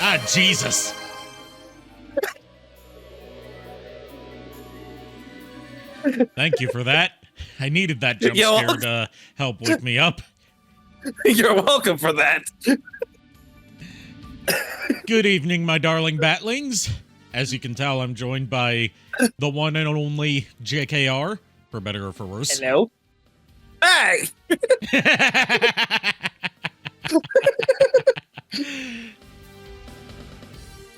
Ah, Jesus. Thank you for that. I needed that jump scare to help wake me up. You're welcome for that. Good evening, my darling batlings. As you can tell, I'm joined by the one and only JKR, for better or for worse. Hello. Hey!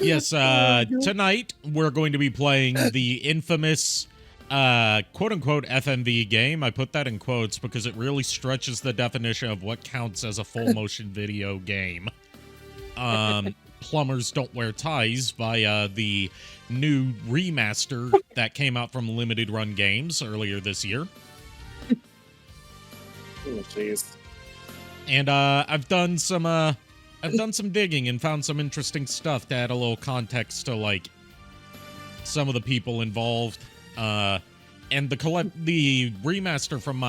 Yes, tonight we're going to be playing the infamous quote-unquote FMV game. I put that in quotes because it really stretches the definition of what counts as a full-motion video game. Plumbers Don't Wear Ties via the new remaster that came out from Limited Run Games earlier this year. Oh, jeez. And I've done some digging and found some interesting stuff to add a little context to like some of the people involved. And the remaster from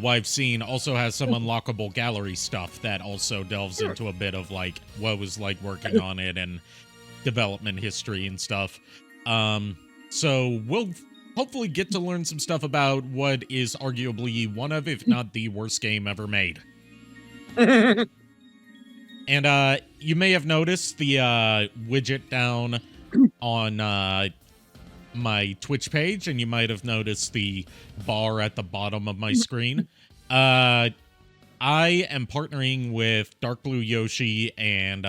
what I've seen also has some unlockable gallery stuff that also delves into a bit of like what it was like working on it and development history and stuff. So we'll hopefully get to learn some stuff about what is arguably one of, if not the worst game ever made. And you may have noticed the widget down on my Twitch page, and you might have noticed the bar at the bottom of my screen. I am partnering with Dark Blue Yoshi and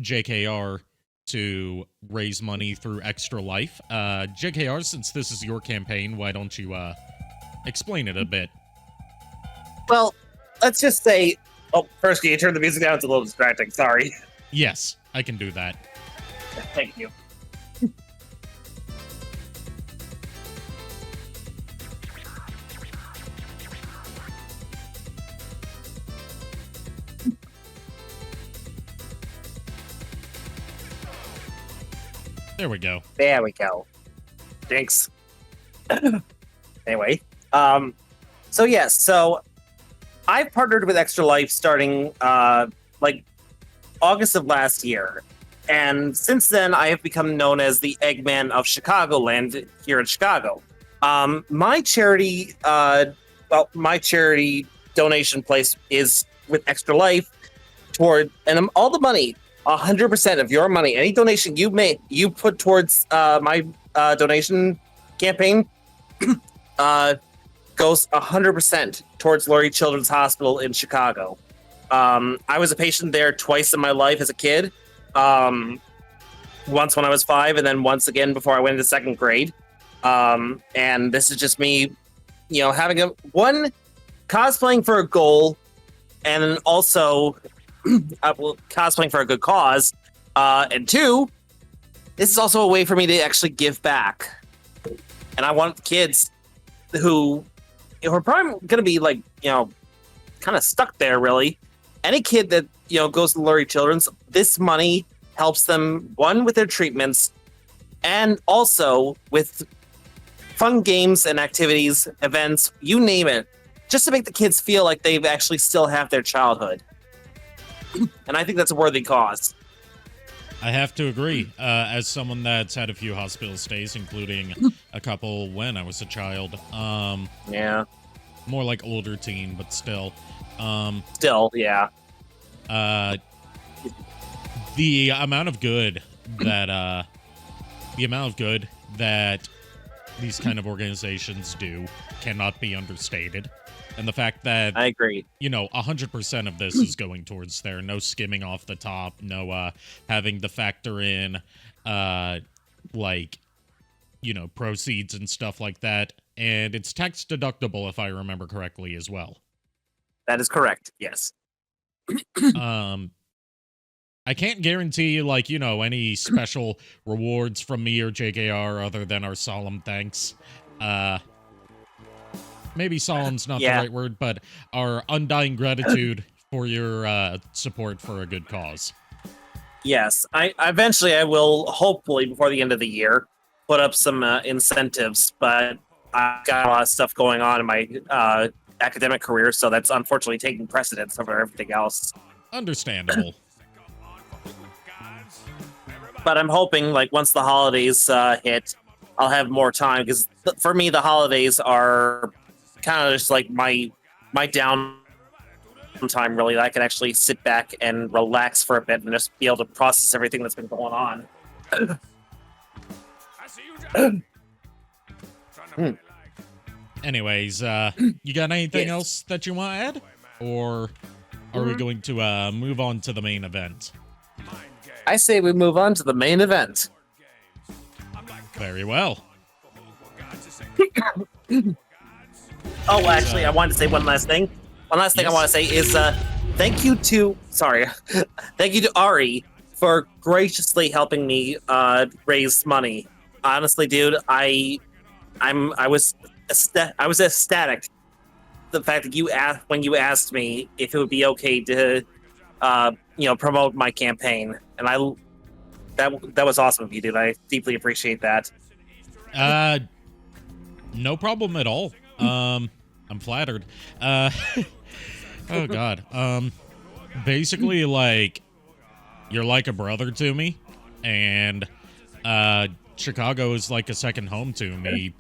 JKR to raise money through Extra Life. JKR, since this is your campaign, why don't you explain it a bit? Well, let's just say... Oh, first, can you turn the music down? It's a little distracting. Sorry. Yes, I can do that. Thank you. There we go. There we go. Thanks. Anyway, so yes, so I've partnered with Extra Life starting like August of last year. And since then, I have become known as the Eggman of Chicagoland here in Chicago. My charity donation place is with Extra Life and all the money, 100% of your money, any donation you put towards my donation campaign goes 100% towards Lurie Children's Hospital in Chicago. I was a patient there twice in my life as a kid. Once when I was 5, and then once again before I went into 2nd grade. And this is just me, having cosplaying for a goal, and then also cosplaying for a good cause. And 2, this is also a way for me to actually give back. And I want kids who are probably going to be like, kind of stuck there, really. Any kid that, goes to Lurie Children's, this money helps them, 1, with their treatments, and also with fun games and activities, events, you name it, just to make the kids feel like they actually still have their childhood. And I think that's a worthy cause. I have to agree. As someone that's had a few hospital stays, including a couple when I was a child. Yeah. More like older teen, but still. Still, yeah. The amount of good that these kind of organizations do cannot be understated. And the fact that I agree. 100% of this is going towards there. No skimming off the top. No having to factor in proceeds and stuff like that. And it's tax deductible, if I remember correctly, as well. That is correct. Yes. I can't guarantee any special rewards from me or JKR other than our solemn thanks. Maybe solemn's not the right word, but our undying gratitude for your support for a good cause. Yes, I will, hopefully before the end of the year, put up some incentives, but I've got a lot of stuff going on in my academic career, so that's unfortunately taking precedence over everything else. Understandable. but I'm hoping like once the holidays hit, I'll have more time because for me the holidays are kind of just like my down time really. That I can actually sit back and relax for a bit and just be able to process everything that's been going on. Anyways, you got anything Yes. else that you want to add? Or are we going to move on to the main event? I say we move on to the main event. Very well. Oh, actually, I wanted to say one last thing. One last thing I Yes. want to say is thank you to thank you to Ari for graciously helping me raise money. Honestly, dude, I was ecstatic. The fact that when you asked me if it would be okay to promote my campaign, and that was awesome of you, dude. I deeply appreciate that. No problem at all. I'm flattered. Oh god. Basically, like, you're like a brother to me, and Chicago is like a second home to me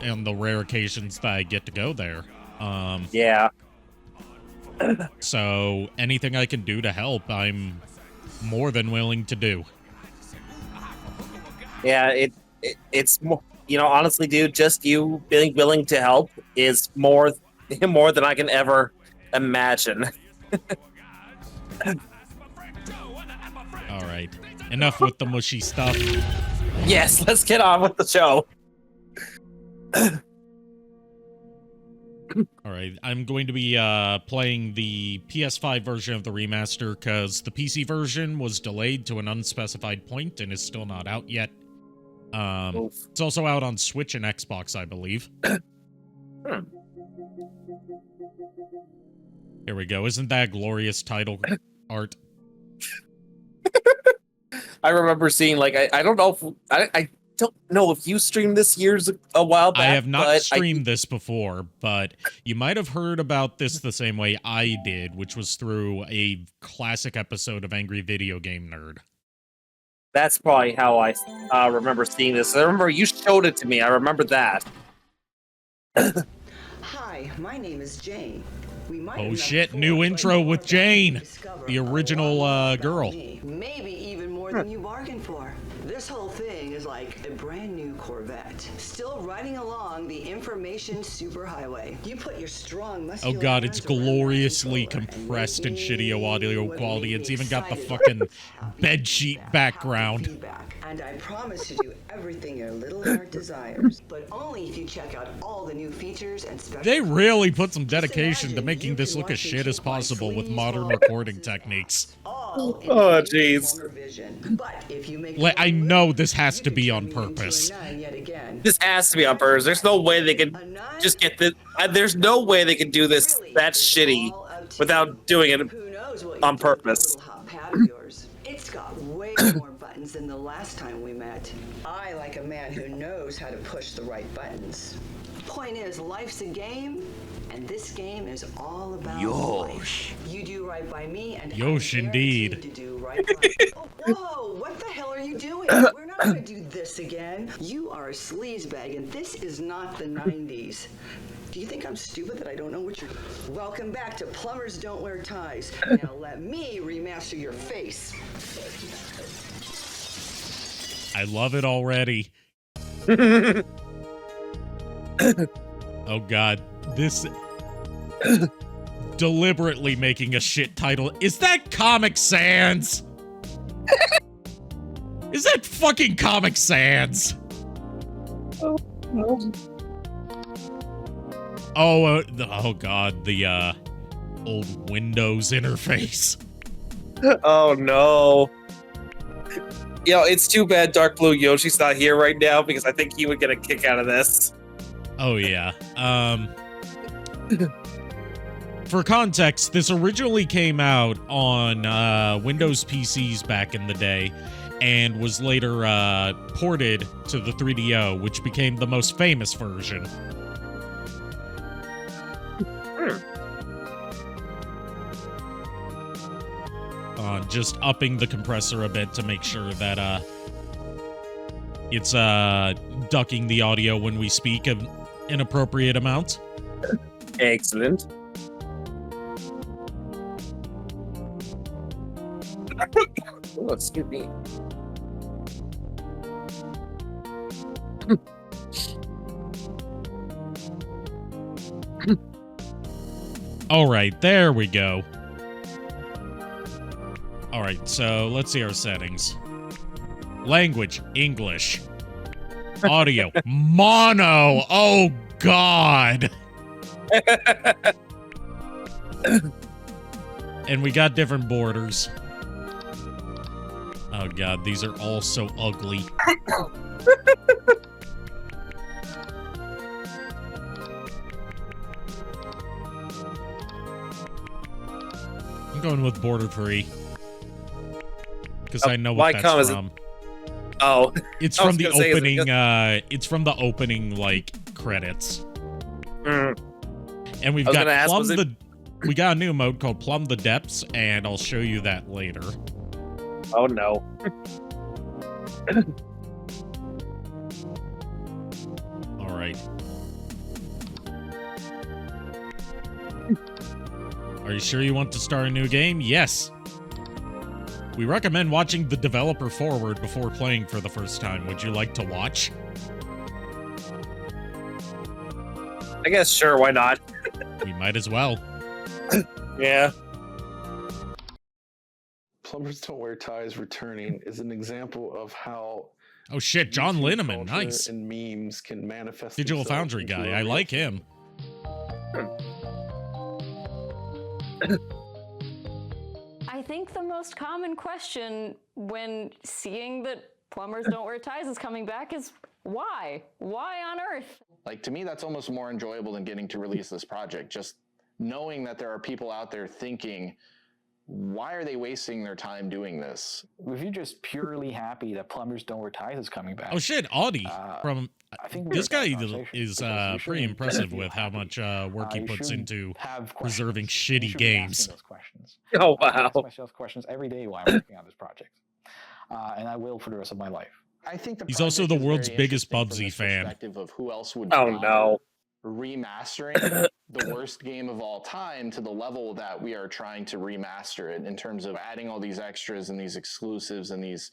on the rare occasions that I get to go there. Yeah. So anything I can do to help, I'm more than willing to do. Yeah, it's more, honestly, dude, just you being willing to help is more than I can ever imagine. All right. Enough with the mushy stuff. Yes, let's get on with the show. All right. I'm going to be playing the PS5 version of the remaster because the PC version was delayed to an unspecified point and is still not out yet. It's also out on Switch and Xbox, I believe. Here we go. Isn't that glorious title art? I remember seeing I don't know if I don't know if you streamed this a while back. I have not streamed this before, but you might have heard about this the same way I did, which was through a classic episode of Angry Video Game Nerd. That's probably how I remember seeing this. I remember you showed it to me. I remember that. Hi, my name is Jane. Oh shit, new intro with Jane, the original girl. Maybe even more than you bargained for. This whole thing is like a brand new Corvette, still riding along the information superhighway. You put your strong muscular Oh god, it's arms around my gloriously controller and compressed in make shitty me audio what quality. made It's me even got the excited. fucking Happy bedsheet feedback, background. happy feedback. And I promise to do everything your little heart desires, but only if you check out all the new features and special. They really put some dedication to imagine making you this can look as watch me shit as kick my possible with sleeves modern off recording and techniques. all in Oh, clear jeez. color vision. But if you make Like, I one know move, this has you to can be turn on me into a purpose. nun yet again. This has to be on purpose. There's no way they could A nun? just get this. There's no way they could do this Really, that it's shitty all up to without you. doing it Who knows what on you've done to that purpose. little hot pad of yours. It's got way more buttons than the last time we met. I like a man who knows how to push the right buttons. Point is, life's a game, and this game is all about life. You do right by me, and Yosh, I'm indeed. guaranteed to do right by you. Oh, whoa, what the hell are you doing? We're not gonna do this again. You are a sleazebag, and this is not the 90s. Do you think I'm stupid that I don't know what you're... Welcome back to Plumbers Don't Wear Ties. Now let me remaster your face. I love it already. Oh god, this deliberately making a shit title. Is that Comic Sans? Is that fucking Comic Sans? Oh, oh god, the old Windows interface. Oh no. It's too bad Dark Blue Yoshi's not here right now because I think he would get a kick out of this. Oh yeah. For context, this originally came out on Windows PCs back in the day and was later ported to the 3DO, which became the most famous version. just upping the compressor a bit to make sure that it's ducking the audio when we speak an appropriate amount. Excellent. Oh, excuse me. All right, there we go. All right, so let's see our settings. Language, English. Audio, mono. Oh, God. And we got different borders. Oh, God, these are all so ugly. I'm going with border 3. Because I know what that's from. Oh. It's from the opening, it's from the opening, like, credits. And we've got we got a new mode called Plumb the Depths, and I'll show you that later. Oh, no. All right. Are you sure you want to start a new game? Yes. We recommend watching the developer forward before playing for the first time. Would you like to watch? I guess, sure, why not? We might as well. Yeah. Plumbers Don't Wear Ties returning is an example of how Oh shit, John YouTube Linneman, culture nice. and memes can manifest Digital themselves Foundry into guy, a I real like thing. him. I think the most common question when seeing that Plumbers Don't Wear Ties is coming back is why? Why on earth? Like, to me, that's almost more enjoyable than getting to release this project. Just knowing that there are people out there thinking, why are they wasting their time doing this? If you're just purely happy that Plumbers Don't Wear Ties is coming back. Oh shit, Audie from I think this guy is pretty impressive with how much work he puts into preserving shitty games. Those questions. Oh, I ask wow. myself questions every day while I'm working on this project, and I will for the rest of my life. I think He's also the project is world's very biggest interesting from Bubsy this fan. perspective of who else would Oh, bother no. remastering the worst game of all time to the level that we are trying to remaster it in terms of adding all these extras and these exclusives and these,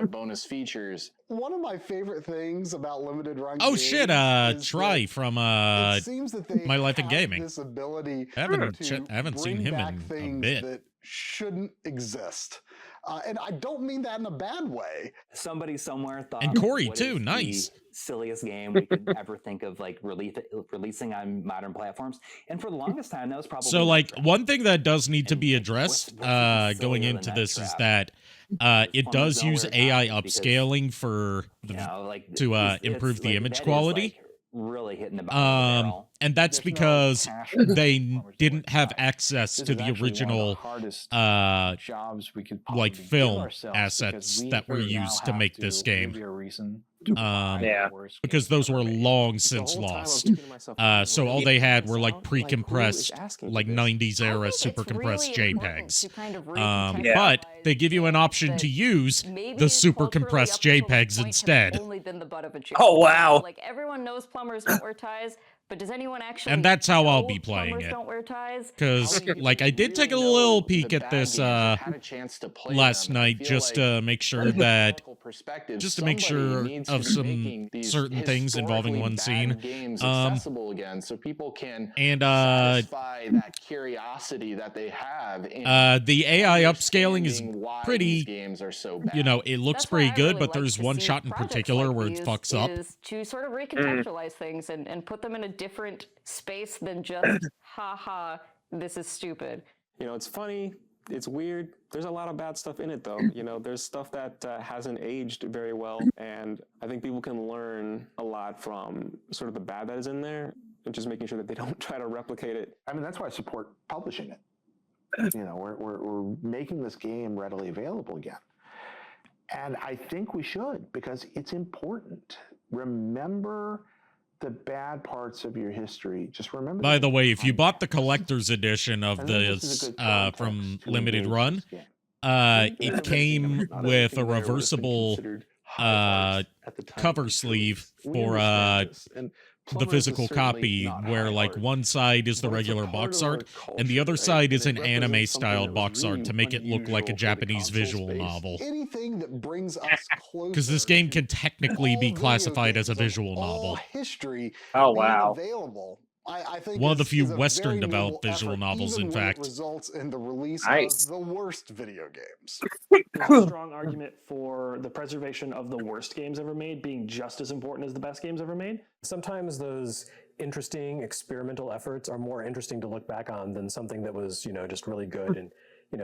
bonus features. One of my favorite things about limited run Oh games shit, is Try that from it seems that they My Life in have Gaming. this ability I haven't to seen bring him back in a things bit. that shouldn't exist. And I don't mean that in a bad way. Somebody somewhere thought, And Corey, what too, is nice. the silliest game we could ever think of, like, releasing on modern platforms. And for the longest time, that was probably So, like, Minecraft. one thing that does need to And be what's addressed even going sillier into than this that is trap that it Plumbers does Don't use Wear AI Ties because, upscaling for like, to it's improve the like, image that is, quality. like, really hitting the bottom of the barrel. And that's There's no because passion in they Plumbers Don't Wear didn't have Ties. access This to is the actually one of the original hardest like jobs we could possibly give film ourselves assets because we that were now used to have make this game. give you a reason to buy Yeah. the worst Because games those were ever made. long since lost. So all they had were like pre-compressed, like 90s era super compressed JPEGs. Yeah. But they give you an option to use the super compressed JPEGs instead. Only been the butt of a joke. Oh, wow. Like, everyone knows Plumbers Don't Wear Ties, but does anyone actually And that's how I'll know be playing Plumbers it. Don't Wear Ties? Because, like, I did take a Really little know peek the at bad this games or had a chance to play last them, and I night feel just like to make sure from a that historical perspective, just to make somebody sure needs of to some making these certain things involving historically one bad scene. games Um, accessible again, so people can and satisfy that curiosity that they have. In the AI upscaling is understanding why pretty, these games are so bad. you know, it looks That's why pretty I good, really but like there's to one see shot in projects particular like where it these fucks up. is to sort of recontextualize things and put them in a different space than just, haha, this is stupid. It's funny, it's weird. There's a lot of bad stuff in it, though. There's stuff that hasn't aged very well, and I think people can learn a lot from sort of the bad that is in there, and just making sure that they don't try to replicate it. I mean, that's why I support publishing it. We're making this game readily available again. And I think we should, because it's important. Remember the bad parts of your history. Just remember. By the way, if you bought the collector's edition of I think this is this a good context from to Limited engage Run, this game. it came with a reversible cover sleeve for the physical copy, where like one side is the regular box art and the other side is an anime styled box art to make it look like a Japanese visual novel. Anything that brings us closer. Because this game can technically be classified as a visual novel. History. Oh wow! Available. I think one of the few Western developed visual effort, novels, in fact. Results in the release nice. of the worst video games. There's a strong argument for the preservation of the worst games ever made being just as important as the best games ever made. Sometimes those interesting experimental efforts are more interesting to look back on than something that was, just really good and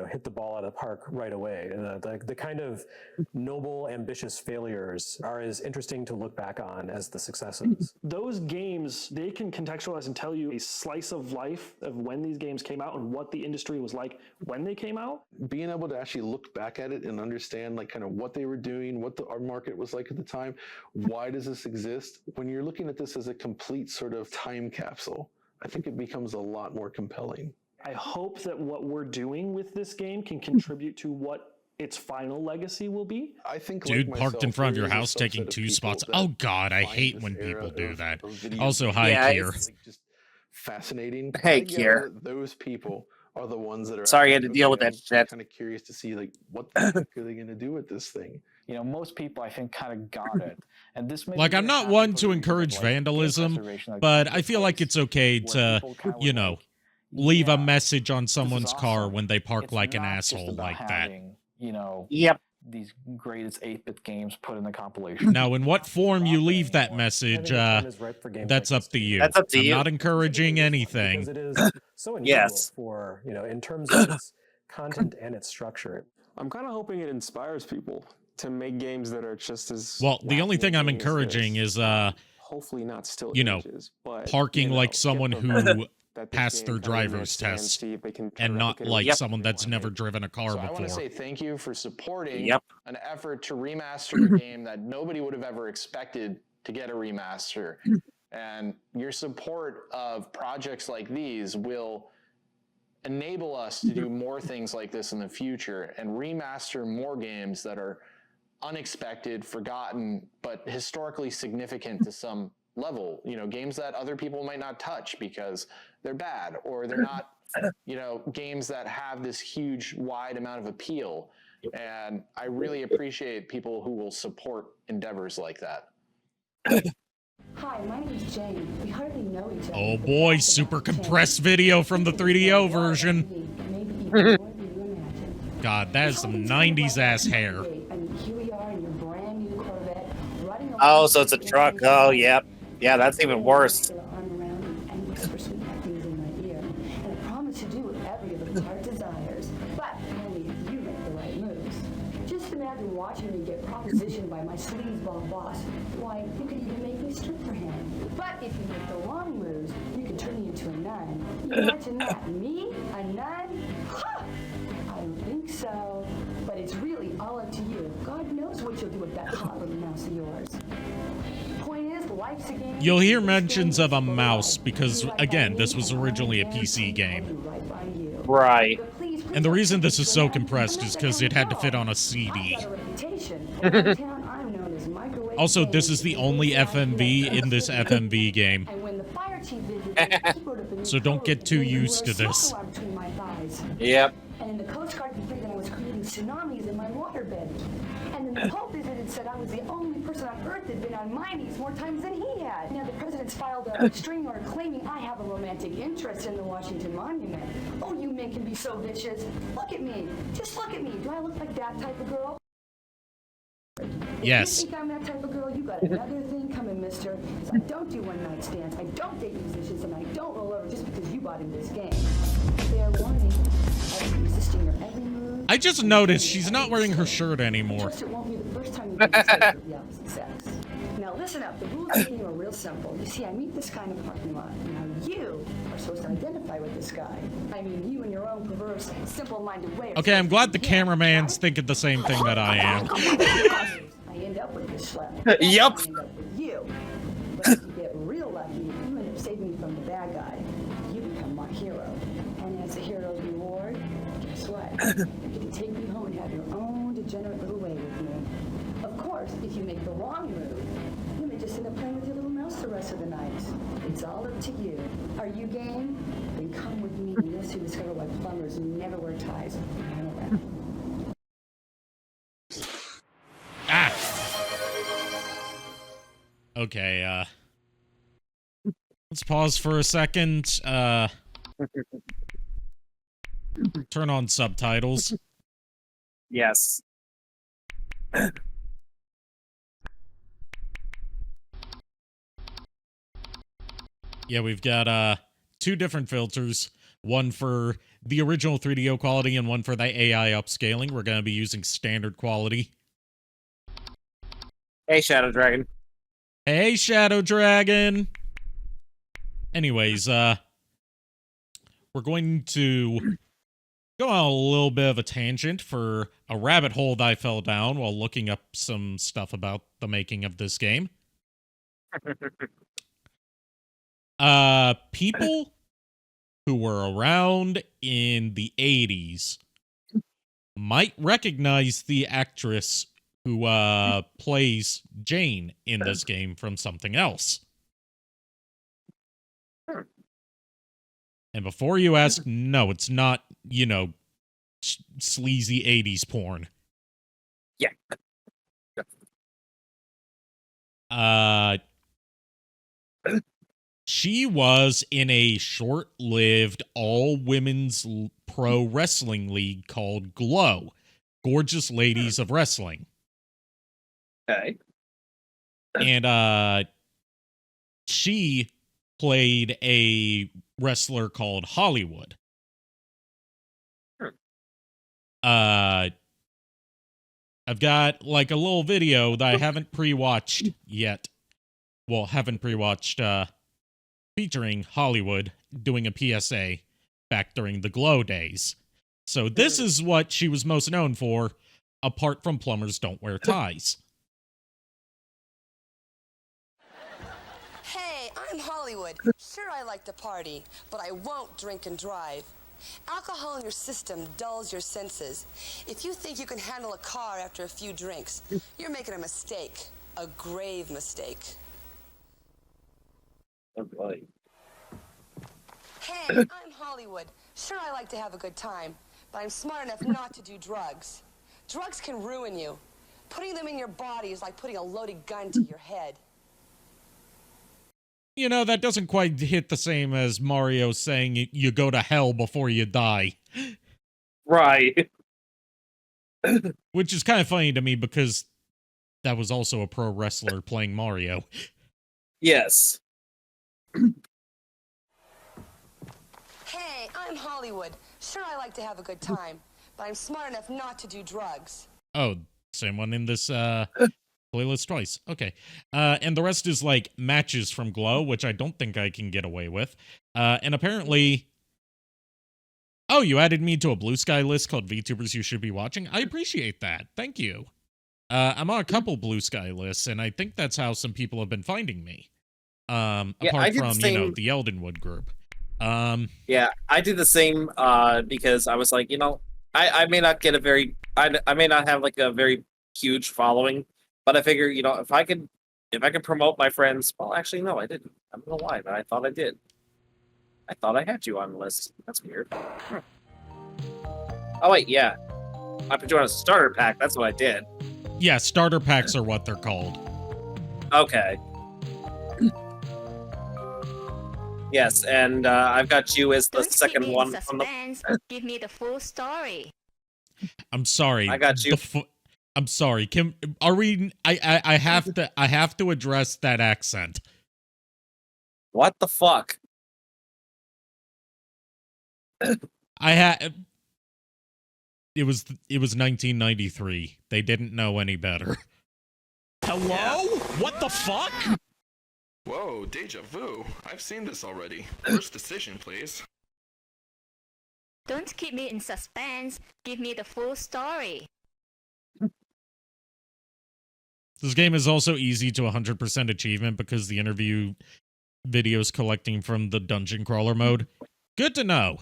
hit the ball out of the park right away. The kind of noble, ambitious failures are as interesting to look back on as the successes. Those games, they can contextualize and tell you a slice of life of when these games came out and what the industry was like when they came out. Being able to actually look back at it and understand like kind of what they were doing, what our market was like at the time, why does this exist? When you're looking at this as a complete sort of time capsule, I think it becomes a lot more compelling. I hope that what we're doing with this game can contribute to what its final legacy will be. I think, dude, like parked in front of your house taking 2 spots. Oh God, I hate when people do that. Also, hi, Kier. Like just fascinating. Hey, Kier. Those people are the ones that are. Sorry, I had to deal with that shit. Kind of curious to see like what the heck are they going to do with this thing. Most people I think kind of got it, and this. Like, I'm not one to encourage vandalism, but I feel like it's okay to, leave a message on someone's car when they park like an asshole like that. Yep. These greatest 8-bit games put in the compilation. Now, in what form you leave that message, that's up to you. That's up to you. I'm not encouraging anything. Because it is so unusual for, in terms of its content and its structure. I'm kind of hoping it inspires people to make games that are just as well. The only thing I'm encouraging is hopefully not still images, but parking like someone who passed their driver's test and not like someone that's never driven a car before. I want to say thank you for supporting an effort to remaster a game that nobody would have ever expected to get a remaster. And your support of projects like these will enable us to do more things like this in the future and remaster more games that are unexpected, forgotten, but historically significant to some level, games that other people might not touch because they're bad or they're not, games that have this huge, wide amount of appeal. And I really appreciate people who will support endeavors like that. Hi, my name is Jane. We hardly know each other. Oh boy, super compressed video from the 3DO version. God, that is some 90s ass hair. Oh, so it's a truck. Oh, yep. Yeah, that's even worse. Just imagine watching me get propositioned by my sleazeball boss. Why, you could even make me strip for him. But if you make the wrong moves, you can turn me into a nun. Imagine that. Me? A nun? Ha! I don't think so. But it's really all up to you. God knows what you'll do with that hot little mouse of yours. You'll hear mentions of a mouse because, again, this was originally a PC game. Right. And the reason this is so compressed is because it had to fit on a CD. Also, this is the only FMV in this FMV game. So don't get too used to this. Yep. And the Coast Guard figured I was creating tsunamis in my waterbed. And then the Pope visited said I was the only person on Earth that had been on my knees more times than he had. Now the president's filed a restraining order claiming I have a romantic interest in the Washington Monument. Oh, you men can be so vicious. Look at me. Just look at me. Do I look like that type of girl? Yes. If you think I'm that type of girl, you got another thing coming, mister. Because I don't do one-night stands, I don't date musicians, and I don't roll over just because you bought in this game. Fair warning. I'll be resisting your every move. I just noticed she's not wearing her shirt anymore. It won't be the first time you do this with the opposite sex. Now listen up, the rules of the game are real simple. You see, I meet this guy in a parking lot. Now you are supposed to identify with this guy. I mean, you in your own perverse, simple-minded way. Okay, I'm glad the cameraman's thinking the same thing that I am. I end up with this schlep. Yep. I end up with you. But if you get real lucky, you end up saving me from the bad guy. You become my hero. And as the hero's reward, guess what? You get to take me home and degenerate little way with me. Of course, if you make the wrong move, you may just end up playing with your little mouse the rest of the night. It's all up to you. Are you game? Then come with me and you'll soon discover why plumbers never wear ties. Okay, let's pause for a second. Turn on subtitles. Yes. Yeah, we've got two different filters. One for the original 3DO quality and one for the AI upscaling. We're going to be using standard quality. Hey, Shadow Dragon. Hey, Shadow Dragon! Anyways, we're going to go on a little bit of a tangent for a rabbit hole that I fell down while looking up some stuff about the making of this game. People who were around in the 80s might recognize the actress who plays Jane in this game from something else. And before you ask, no, it's not, you know, sleazy 80s porn. Yeah. She was in a short-lived all-women's pro wrestling league called Glow, Gorgeous Ladies of Wrestling. Okay. And she played a wrestler called Hollywood. I've got like a little video that I haven't pre-watched yet. Well, haven't pre-watched featuring Hollywood doing a PSA back during the Glow days. So this is what she was most known for, apart from Plumbers Don't Wear Ties. Hey, I'm Hollywood. Sure, I like to party, but I won't drink and drive. Alcohol in your system dulls your senses. If you think you can handle a car after a few drinks, you're making a mistake. A grave mistake. Oh boy. Hey, I'm Hollywood. Sure, I like to have a good time, but I'm smart enough not to do drugs. Drugs can ruin you. Putting them in your body is like putting a loaded gun to your head. You know, that doesn't quite hit the same as Mario saying you go to hell before you die. Right. Which is kind of funny to me because that was also a pro wrestler playing Mario. Yes. Hey, I'm Hollywood. Sure, I like to have a good time, but I'm smart enough not to do drugs. Oh, same one in this playlist twice. Okay. And the rest is like matches from Glow, which I don't think I can get away with. And apparently... Oh, you added me to a Blue Sky list called VTubers You Should Be Watching? I appreciate that. Thank you. I'm on a couple Blue Sky lists, and I think that's how some people have been finding me. Apart from, you know, the Eldenwood group. Yeah, I did the same because I was like, you know, I may not get a very... I may not have like a very huge following, but I figure, you know, if I could promote my friends, well, actually, no, I didn't. I don't know why, but I thought I did. I thought I had you on the list. That's weird. Oh, wait, yeah. I put you on a starter pack. That's what I did. Yeah, starter packs are what they're called. Okay. Yes, and I've got you as the second one from the... Give me the full story. I'm sorry. I got you. I'm sorry. Are we? I have to address that accent. What the fuck? It was 1993. They didn't know any better. Hello? What the fuck? Whoa, deja vu. I've seen this already. First decision, please. Don't keep me in suspense. Give me the full story. This game is also easy to 100% achievement because the interview videos collecting from the dungeon crawler mode. Good to know.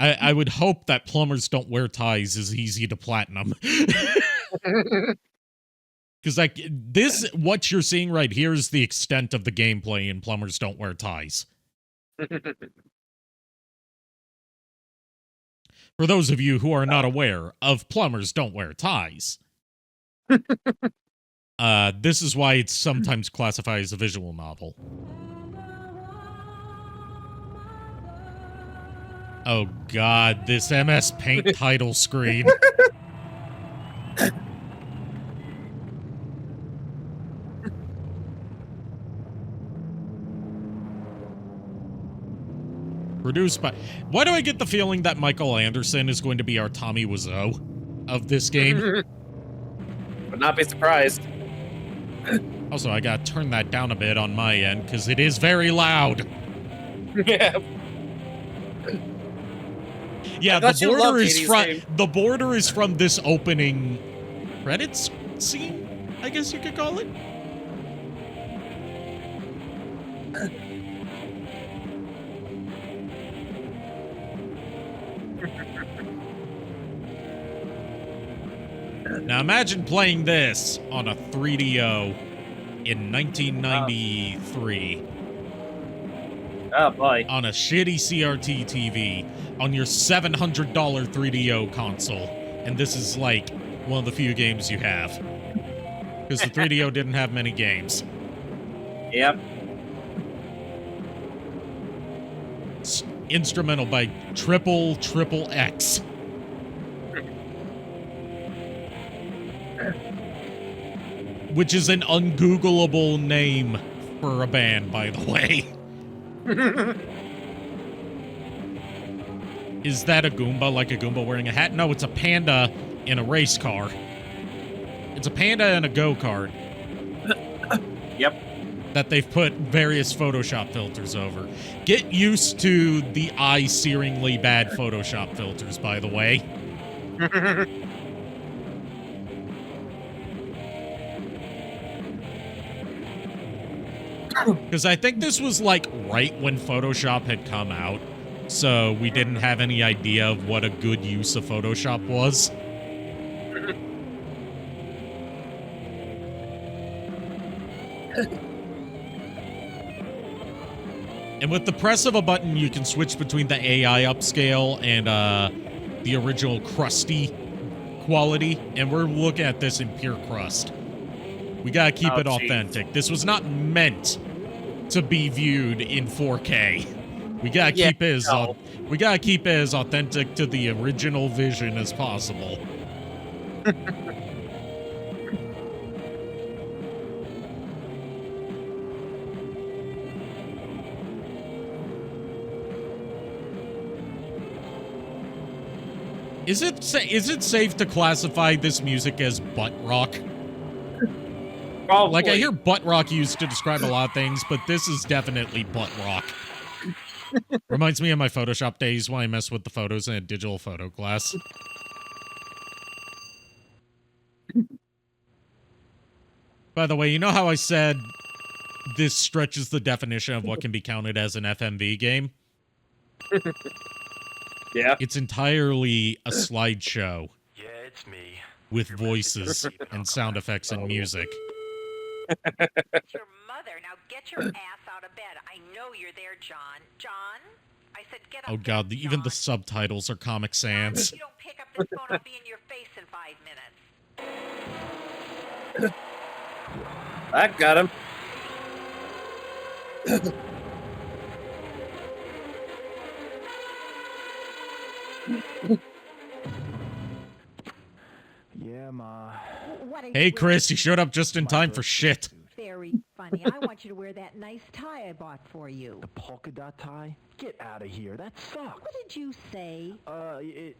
I would hope that Plumbers Don't Wear Ties is easy to platinum. Because like this, what you're seeing right here is the extent of the gameplay in Plumbers Don't Wear Ties. For those of you who are not aware of Plumbers Don't Wear Ties, this is why it's sometimes classified as a visual novel. Oh god, this MS Paint title screen. Produced by... Why do I get the feeling that Michael Anderson is going to be our Tommy Wiseau of this game? Would not be surprised. Also, I gotta turn that down a bit on my end, because it is very loud. Yeah. Yeah, the border is from this opening credits scene, I guess you could call it. Now imagine playing this on a 3DO in 1993. Oh boy. On a shitty CRT TV on your $700 3DO console. And this is like one of the few games you have. Because the 3DO didn't have many games. Yep. Instrumental by Triple X. Which is an ungoogleable name for a band, by the way. Is that a Goomba, like a Goomba wearing a hat? No, it's a panda in a race car. It's a panda in a go-kart. Yep. That they've put various Photoshop filters over. Get used to the eye-searingly bad Photoshop filters, by the way. Because I think this was like right when Photoshop had come out, so we didn't have any idea of what a good use of Photoshop was. And with the press of a button, you can switch between the AI upscale and the original crusty quality, and we're looking at this in pure crust. We gotta keep it authentic. This was not meant to be viewed in 4K. We gotta keep it as authentic to the original vision as possible. Is it safe to classify this music as butt rock? Probably. Like, I hear butt rock used to describe a lot of things, but this is definitely butt rock. Reminds me of my Photoshop days when I messed with the photos in a digital photo class. By the way, you know how I said this stretches the definition of what can be counted as an FMV game? Yeah. It's entirely a slideshow. Yeah, it's me. With voices and sound effects and music. Your mother. Now get your ass out of bed. I know you're there, John. John? I said get up. Oh god, even the subtitles are Comic Sans. If you don't pick up this phone, I'll be in your face in 5 minutes. That got him. Yeah, Ma. Hey, Chris, you showed up just in time for shit. Very funny. I want you to wear that nice tie I bought for you. The polka dot tie? Get out of here. That sucks. What did you say?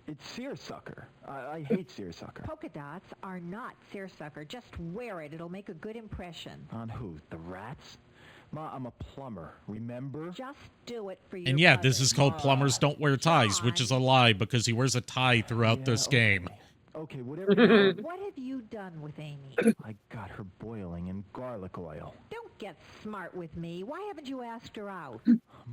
It's seersucker. I hate seersucker. Polka dots are not seersucker. Just wear it. It'll make a good impression. On who? The rats? Ma, I'm a plumber. Remember? Just do it for your And yeah, mother. this is called Plumbers Don't Wear Ties, which is a lie because he wears a tie throughout this game. Okay, whatever. What have you done with Amy? I got her boiling in garlic oil. Don't get smart with me. Why haven't you asked her out?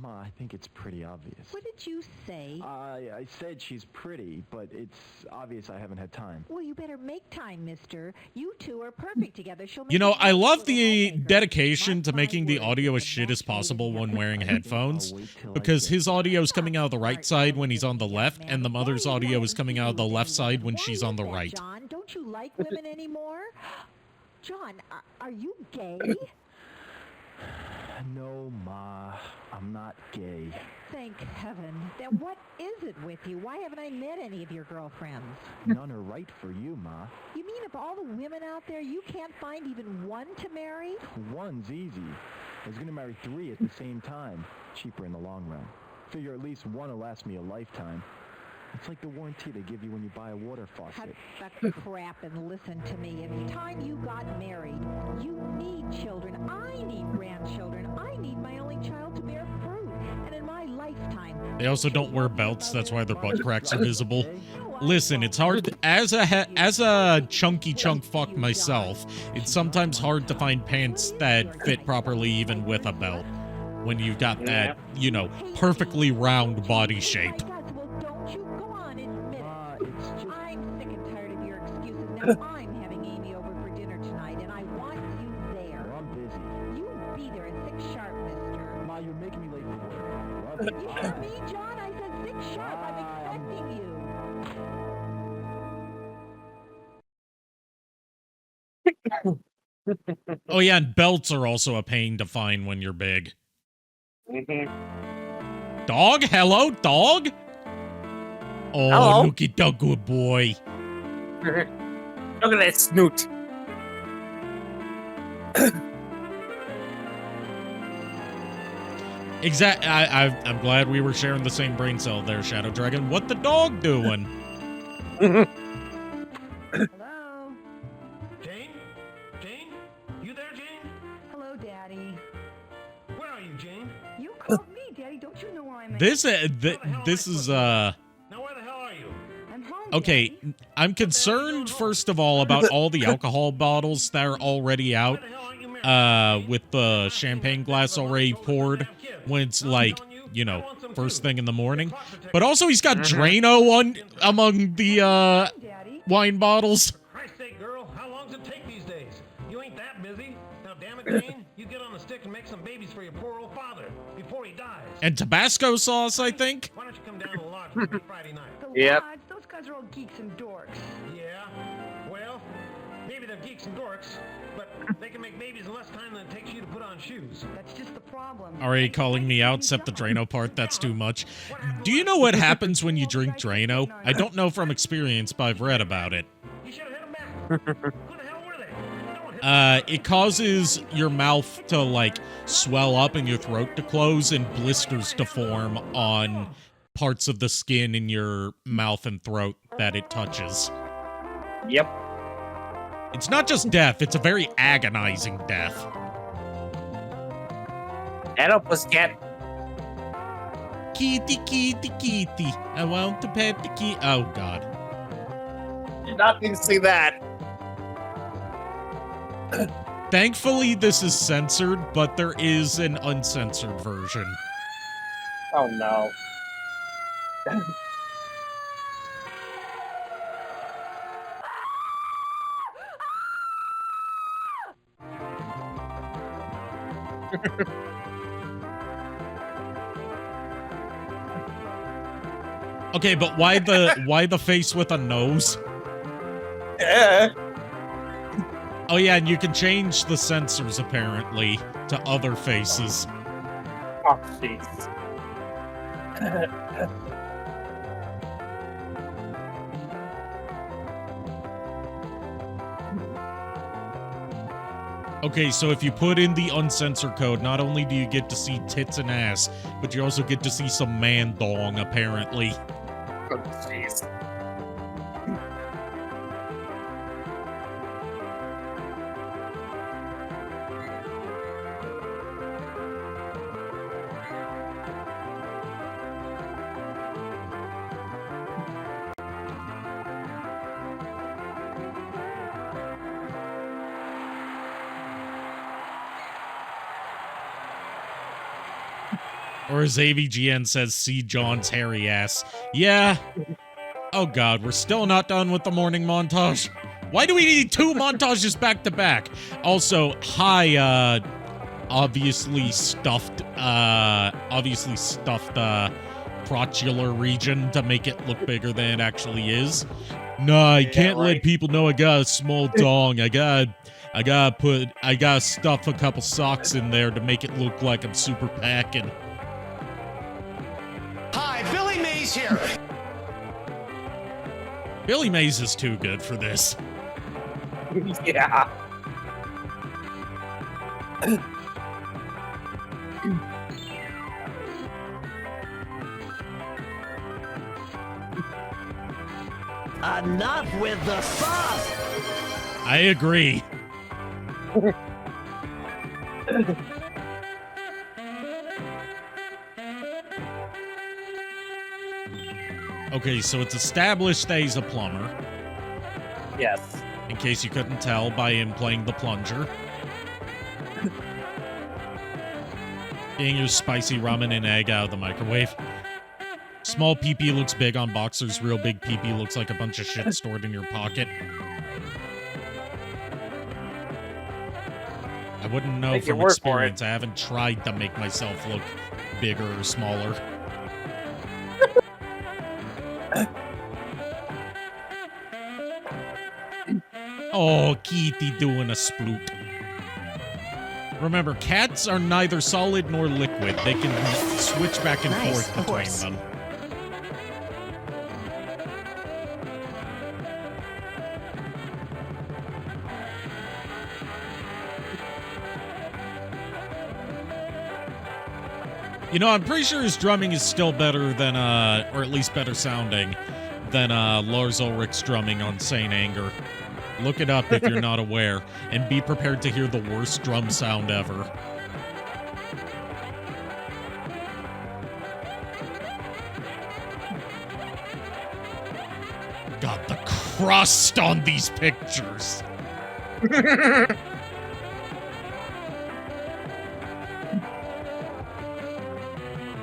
Ma, I think it's pretty obvious. What did you say? I said she's pretty, but it's obvious I haven't had time. Well, you better make time, mister. You two are perfect together. She'll make You know, a I nice love little the homemaker. dedication to making the audio as shit as possible when wearing headphones, because his audio is coming out of the right side when he's on the left, and the mother's audio is coming out of the left side when she's on the right. John, don't you like women anymore? John, are you gay? No, Ma, I'm not gay. Thank heaven. Then what is it with you? Why haven't I met any of your girlfriends? None are right for you, Ma. You mean of all the women out there, you can't find even one to marry? One's easy. I was gonna marry 3 at the same time. Cheaper in the long run. Figure at least one will last me a lifetime. It's like the warranty they give you when you buy a water faucet. Cut the crap and listen to me. It's time you got married. You need children. I need grandchildren. I need my only child to bear fruit. And in my lifetime... They also don't wear belts, that's why their butt cracks are visible. Listen, it's hard as a chunky chunk fuck myself, it's sometimes hard to find pants that fit properly even with a belt. When you've got that, you know, perfectly round body shape. I'm sick and tired of your excuses. Now I'm having Amy over for dinner tonight, and I want you there. Well, I'm busy. You be there at 6 sharp, mister. Ma, you're making me late for work. You hear me, John? I said 6 sharp. I'm expecting you. Oh yeah, and belts are also a pain to find when you're big. Dog? Hello, dog? Oh, Hello. look at that good boy. Look at that snoot. I'm glad we were sharing the same brain cell there, Shadow Dragon. What the dog doing? Hello? Jane? Jane? You there, Jane? Hello, Daddy. Where are you, Jane? You called me, Daddy. Don't you know where I'm at? This is Now where the hell are you? I'm home. okay. I'm concerned first of all about all the alcohol bottles that are already out. With the champagne glass already poured when it's like, you know, first thing in the morning. But also he's got Drano among the wine bottles. For Christ's sake, girl, how long does it take these days? You ain't that busy. Now, damn it, Jane, you get on the stick and make some babies for your poor old father before he dies. And Tabasco sauce, I think. Why don't you come down to the lodge with me Friday night? Yep. Lodge, those guys are all geeks and dorks. Yeah, well, maybe they're geeks and dorks, but they can make babies in less time than it takes you to put on shoes. That's just the problem. Already calling me out, except the Drano part, that's too much. Do you know what happens when you drink Drano? I don't know from experience, but I've read about it. You should have hit them back. Who the hell were they? No one hit It causes your mouth to, like, swell up and your throat to close and blisters to form on parts of the skin in your mouth and throat that it touches. Yep. It's not just death, it's a very agonizing death. Hello, pussycat. Kitty, kitty, kitty. I want to pet the kitty. Oh, God. You're not going to see that. Thankfully, this is censored, but there is an uncensored version. Oh, no. Okay, but why the face with a nose? Yeah. Oh yeah, and you can change the sensors apparently to other faces. Oh, jeez. Okay, so if you put in the uncensored code, not only do you get to see tits and ass, but you also get to see some man dong, apparently. Oh, jeez. Or as AVGN says, see John's hairy ass. Yeah. Oh god, we're still not done with the morning montage. Why do we need 2 montages back to back? Also, hi, obviously stuffed crotchular region to make it look bigger than it actually is. Nah, I can't let people know I got a small dong. I gotta stuff a couple socks in there to make it look like I'm super packing. Hi, Billy Mays here. Billy Mays is too good for this. Yeah. Enough with the sauce. I agree. Okay, so it's established that he's a plumber. Yes. In case you couldn't tell by him playing the plunger. Getting your spicy ramen and egg out of the microwave. Small PP looks big on boxers. Real big PP looks like a bunch of shit stored in your pocket. I wouldn't know from experience. I haven't tried to make myself look bigger or smaller. Oh, Kitty doing a sploot. Remember, cats are neither solid nor liquid. They can switch back and forth between them. You know, I'm pretty sure his drumming is still better than, or at least better sounding than, Lars Ulrich's drumming on Saint Anger. Look it up if you're not aware, and be prepared to hear the worst drum sound ever. God, the crust on these pictures!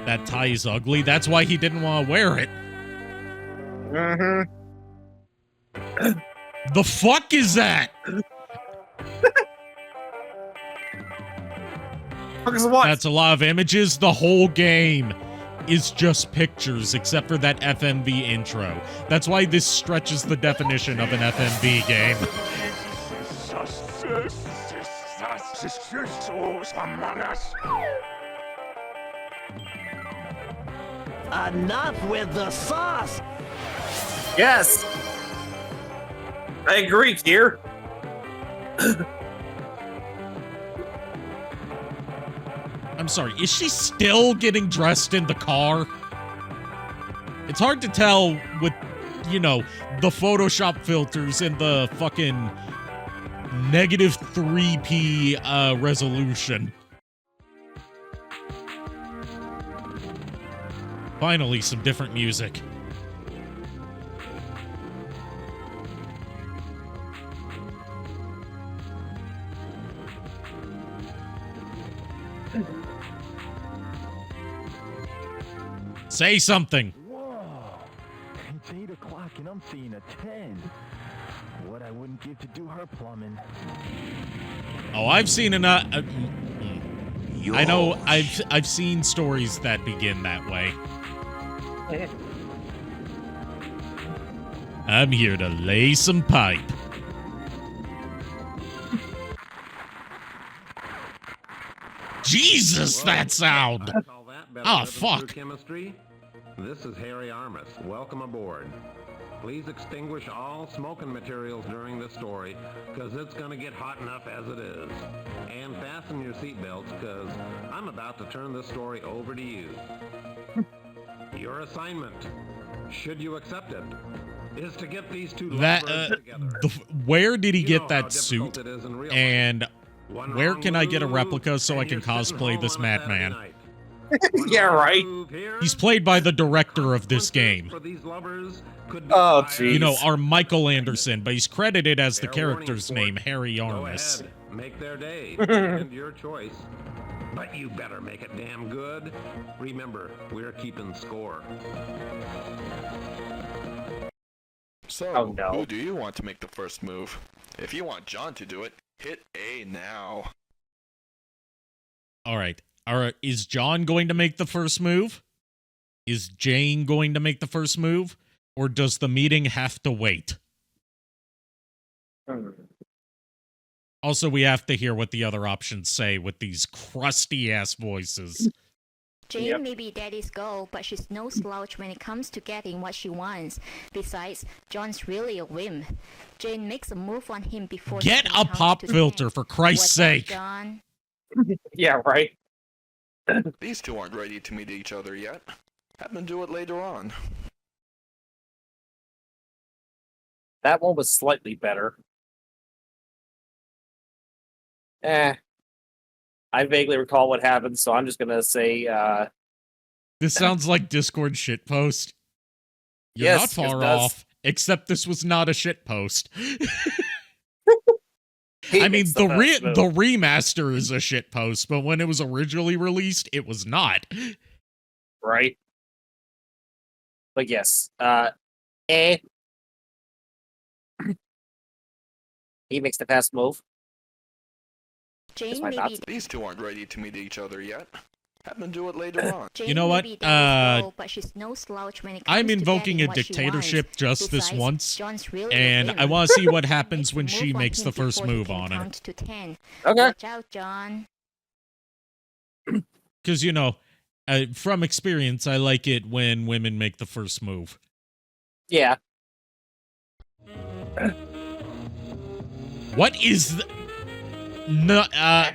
That tie is ugly. That's why he didn't want to wear it. The fuck is that? That's a lot of images. The whole game is just pictures, except for that FMV intro. That's why this stretches the definition of an FMV game. Enough with the sauce. Yes. I agree, dear. I'm sorry, is she still getting dressed in the car? It's hard to tell with, you know, the Photoshop filters and the fucking negative 3p resolution. Finally, some different music. Say something. Whoa. It's 8 o'clock and I'm seeing a 10. What I wouldn't give to do her plumbing. Oh, I've seen enough. I know. I've seen stories that begin that way. I'm here to lay some pipe. Jesus, that sound! Oh, fuck. Chemistry. This is Harry Armis. Welcome aboard. Please extinguish all smoking materials during this story, because it's going to get hot enough as it is. And fasten your seatbelts, because I'm about to turn this story over to you. Your assignment, should you accept it, is to get these two lovebirds together. Where did he get that suit? And where can I get a replica so I can cosplay this madman? Yeah, right. He's played by the director of this game. Oh, jeez. You know, our Michael Anderson, but he's credited as the character's name, Harry Armis. Make their day. And your choice. But you better make it damn good. Remember, we're keeping score. So, who do you want to make the first move? If you want John to do it, hit A now. All right. Is John going to make the first move? Is Jane going to make the first move? Or does the meeting have to wait? Also, we have to hear what the other options say with these crusty-ass voices. Jane may be Daddy's girl, but she's no slouch when it comes to getting what she wants. Besides, John's really a wimp. Jane makes a move on him before Get a pop filter, for Christ's sake. John? Yeah, right. These two aren't ready to meet each other yet. Have them do it later on. That one was slightly better. I vaguely recall what happened, so I'm just gonna say, This sounds like Discord shitpost. You're not far off, except this was not a shitpost. I mean, the remaster is a shitpost, but when it was originally released, it was not. Right? But yes, he makes the pass move. Jane These two aren't ready to meet each other yet. Have them do it later on. You know what? But she's no slouch when it comes I'm invoking to a what she dictatorship wants. just this Besides, once, John's really and a I want to see what happens when she move on makes him the first before he move can on her. count to 10. Okay. Watch out, John. Because, from experience, I like it when women make the first move. Yeah. What is the... No, My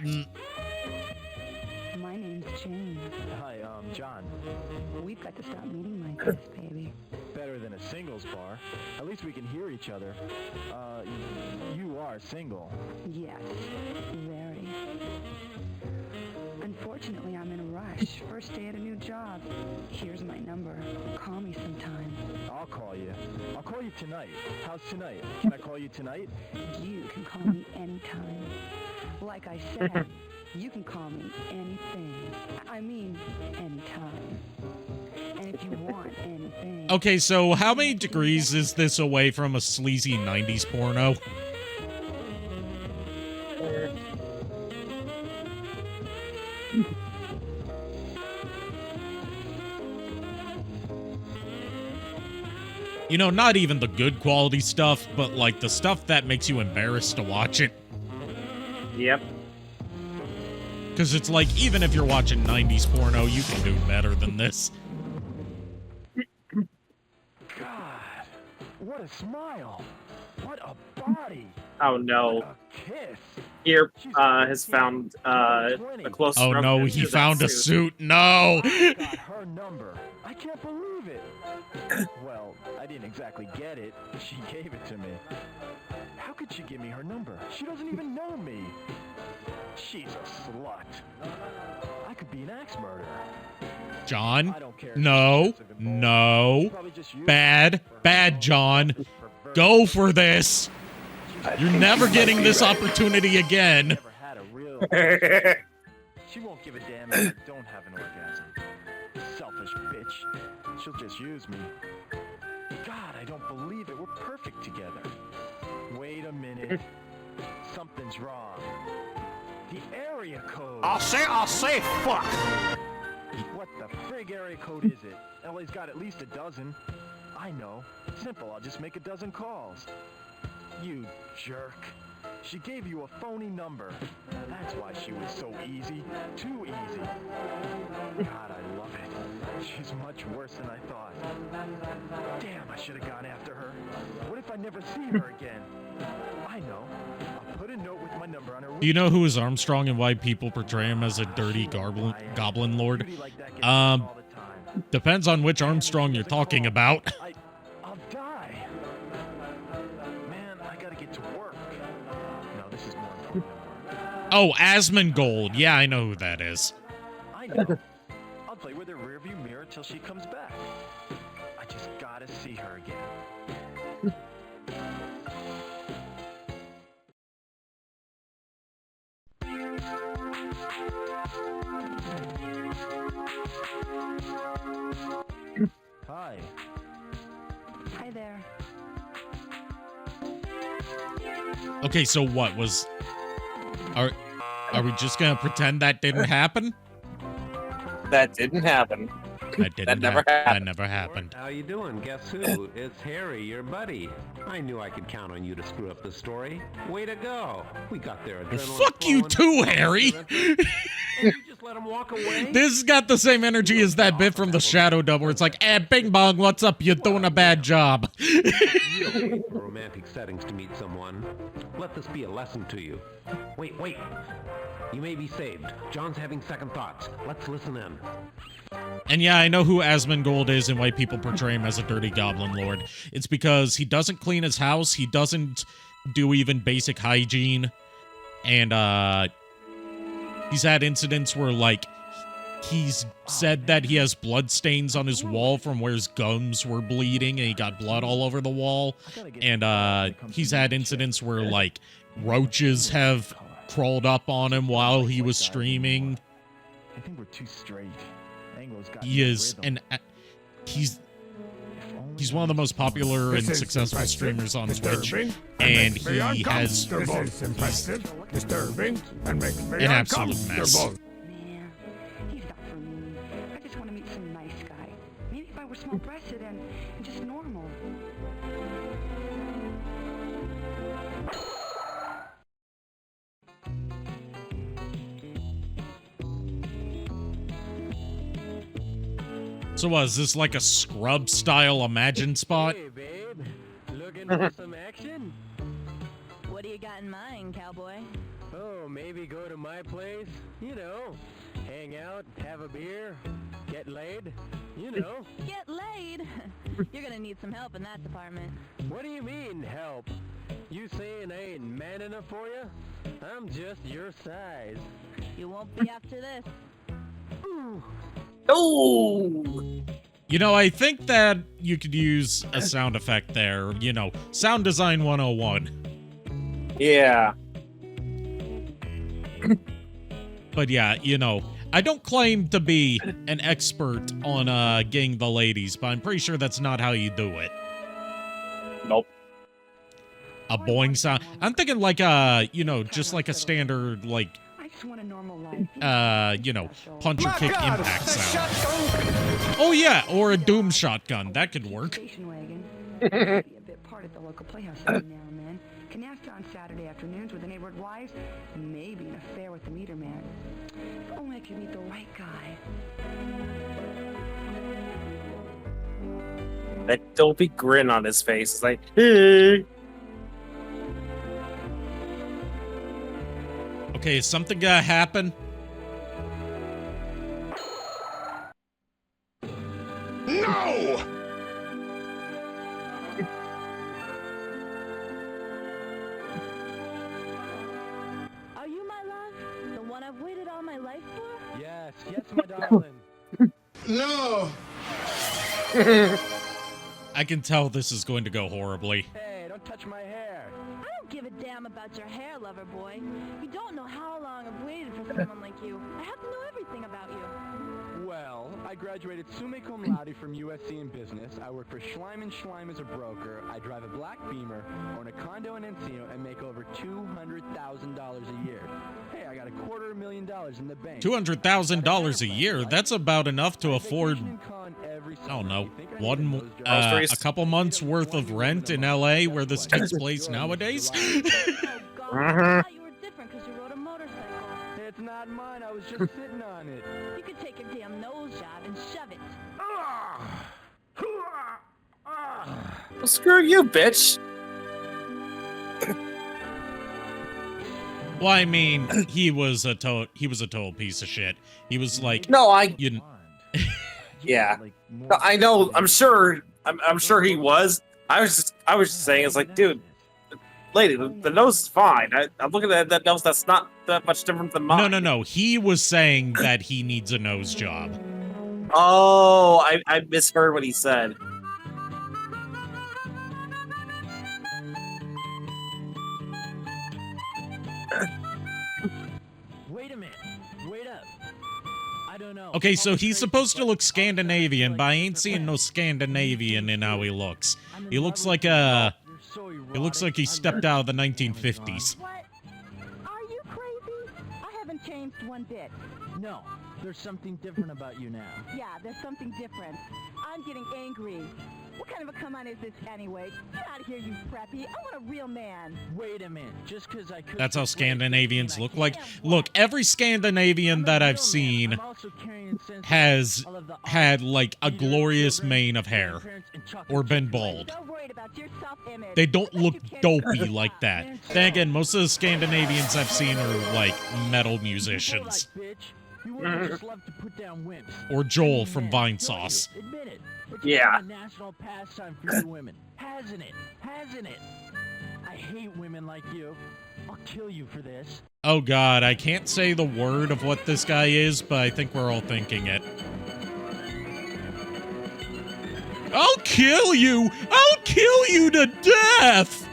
name's Jane. Hi, John. We've got to stop meeting like this, baby. Better than a singles bar. At least we can hear each other. You are single. Yes, very. Unfortunately, I'm in a rush. First day at a new job. Here's my number. Call me sometime. I'll call you. I'll call you tonight. How's tonight? Can I call you tonight? You can call me anytime. Like I said, you can call me anything. I mean, anytime. And if you want anything... Okay, so how many degrees is this away from a sleazy 90s porno? Not even the good quality stuff, but like the stuff that makes you embarrassed to watch it. Yep. Because it's like, even if you're watching 90s porno, you can do better than this. God, what a smile. What a body. Oh no. A kiss. Here has found a close. Oh no, he found a suit. No. I got her number. I can't believe it. Well, I didn't exactly get it. She gave it to me. How could she give me her number? She doesn't even know me. She's a slut. I could be an axe murderer. John? No. No. Bad. Bad, John. Go for this. You're never getting this opportunity again. She won't give a damn if I don't have an orgasm. Selfish bitch. She'll just use me. God, I don't believe it. We're perfect together. Wait a minute. Something's wrong. The area code. I'll say fuck. What the frig area code is it? LA's got at least a dozen. I know. Simple, I'll just make a dozen calls. You jerk. She gave you a phony number. That's why she was so easy. Too easy. God, I love it. She's much worse than I thought. Damn, I should have gone after her. What if I never see her again? I know. I'll put a note with my number on her. Do you know who is Armstrong and why people portray him as a dirty goblin lord? Depends on which Armstrong you're talking about. I'll die. Man, I gotta get to work. No, this is more important than work. Oh, Asmongold. Yeah, I know who that is. I know. I'll play with her rearview mirror till she comes back. I just gotta see her again. Hi. Hi there. Okay, so what was... Are we just gonna pretend that didn't happen? That didn't happen. That never happened. That never happened. How you doing? Guess who? It's Harry, your buddy. I knew I could count on you to screw up the story. Way to go. We got their Well, adrenaline fuck you flowing. too, Harry! You just let him walk away? This has got the same energy as that bit from the Shadow Dub where it's like, bing bong, what's up? You're doing a bad job. Really romantic settings to meet someone. Let this be a lesson to you. Wait. You may be saved. John's having second thoughts. Let's listen in. And yeah, I know who Asmongold is and why people portray him as a dirty goblin lord. It's because he doesn't clean his house, he doesn't do even basic hygiene, and he's had incidents where, like, he's said that he has blood stains on his wall from where his gums were bleeding and he got blood all over the wall, and he's had incidents where, like, roaches have crawled up on him while he was streaming. I think we're too straight. Anglo's got He is, and he's one of the most popular and successful streamers on Twitch, and he has disturbing, and makes me an absolute mess. Man, he's not for me. I just want to meet some nice guy. Maybe if I were small-breasted and just normal. So was this like a scrub-style Imagine spot? Hey, babe. Looking for some action? What do you got in mind, cowboy? Oh, maybe go to my place. You know, hang out, have a beer, get laid. You know. Get laid? You're gonna need some help in that department. What do you mean, help? You saying I ain't man enough for you? I'm just your size. You won't be after this. Oh! You know, I think that you could use a sound effect there. You know, sound design 101. Yeah. But yeah, you know, I don't claim to be an expert on getting the ladies, but I'm pretty sure that's not how you do it. Nope. A boing sound. I'm thinking like you know, just like a standard, like, I just want a normal life. you know, punch or kick impact sound. Oh yeah, or a doom shotgun. That could work. Station wagon. Be a bit part at the local playhouse every now and then. Canasta on Saturday afternoons with the neighborhood wives. Maybe an affair with the meter man. If only I could meet the right guy. That dopey grin on his face is like, hey. Okay, is something gonna happen? No! Are you my love? The one I've waited all my life for? Yes, my darling. No! I can tell this is going to go horribly. Hey, don't touch my hair. I don't give a damn about your hair, lover boy. You don't know how long I've waited for someone like you. I have to know everything about you. Well, I graduated summa cum laude from USC in business. I work for Schleim & Schleim as a broker. I drive a black Beamer, own a condo in Encino, and make over $200,000 a year. Hey, I got $250,000 in the bank. $200,000 a year? That's about enough to afford, I don't know, a couple months worth of rent in LA where this takes place nowadays? I thought you were different because you rode a motorcycle. It's not mine. I was just sitting on it. You could take your damn nose job and shove it. Well, screw you, bitch. Well, I mean, he was a total piece of shit. He was like, no, you yeah, no, I know. I'm sure he was. I was just saying, it's like, dude, lady, the nose is fine. I'm looking at that nose. That's not that much different than mine. No. He was saying that he needs a nose job. Oh, I misheard what he said. Wait a minute. Wait up. I Okay, so he's supposed to look Scandinavian, but I ain't seeing no Scandinavian in how he looks. He looks like a... He looks like he stepped out of the 1950s. What? Are you crazy? I haven't changed one bit. No, there's something different about you now. Yeah, there's something different. I'm getting angry. What kind of a come on is this anyway? Get out of here, you preppy. I want a real man. Wait a minute, just because I could. That's how Scandinavians look like. Look, every Scandinavian that I've seen has had like a glorious mane of hair or been bald. They don't look dopey like that. Then again, most of the Scandinavians I've seen are like metal musicians. You wouldn't just love to put down wimps. Or Joel from Vinesauce. Admit it. It's Yeah. become a national pastime for you women. Hasn't it? Hasn't it? I hate women like you. I'll kill you for this. Oh god, I can't say the word of what this guy is, but I think we're all thinking it. I'll kill you! I'll kill you to death!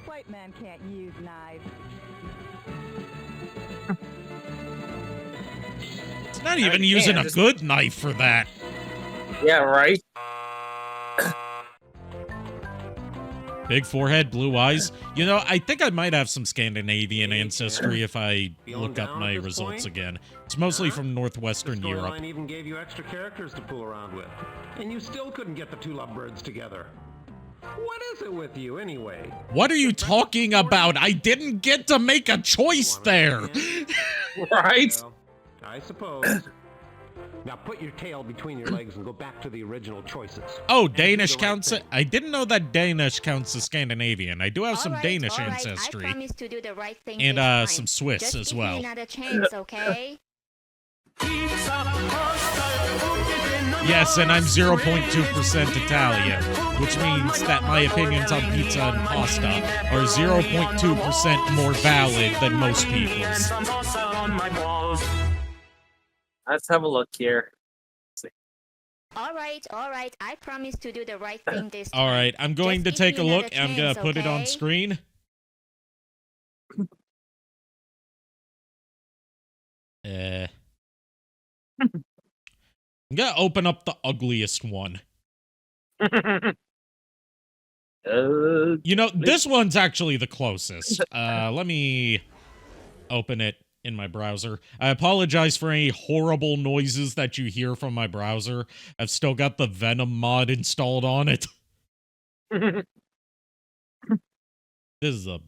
White man can't use knives. It's not even using a good knife for that. Yeah, right? Big forehead, blue eyes. You know, I think I might have some Scandinavian ancestry if I look up my results again. It's mostly from Northwestern Europe. Storyline even gave you extra characters to fool around with, and you still couldn't get the two lovebirds together. What is it with you, anyway? What are you talking about? I didn't get to make a choice there. Right? Well, I suppose. Now put your tail between your legs and go back to the original choices. Oh, Danish counts. I didn't know that Danish counts as Scandinavian. I do have some Danish ancestry. I promise to do the right thing And this time. some Swiss Just as give well. me another chance, okay? Yes, and I'm 0.2% Italian, which means that my opinions on pizza and pasta are 0.2% more valid than most people's. Let's have a look here. All right. I promise to do the right thing this time. All right, I'm going Just to give take a me look. another I'm going to chance, put it on okay? screen. I'm going to open up the ugliest one. You know, this one's actually the closest. Let me open it in my browser. I apologize for any horrible noises that you hear from my browser. I've still got the Venom mod installed on it. This is a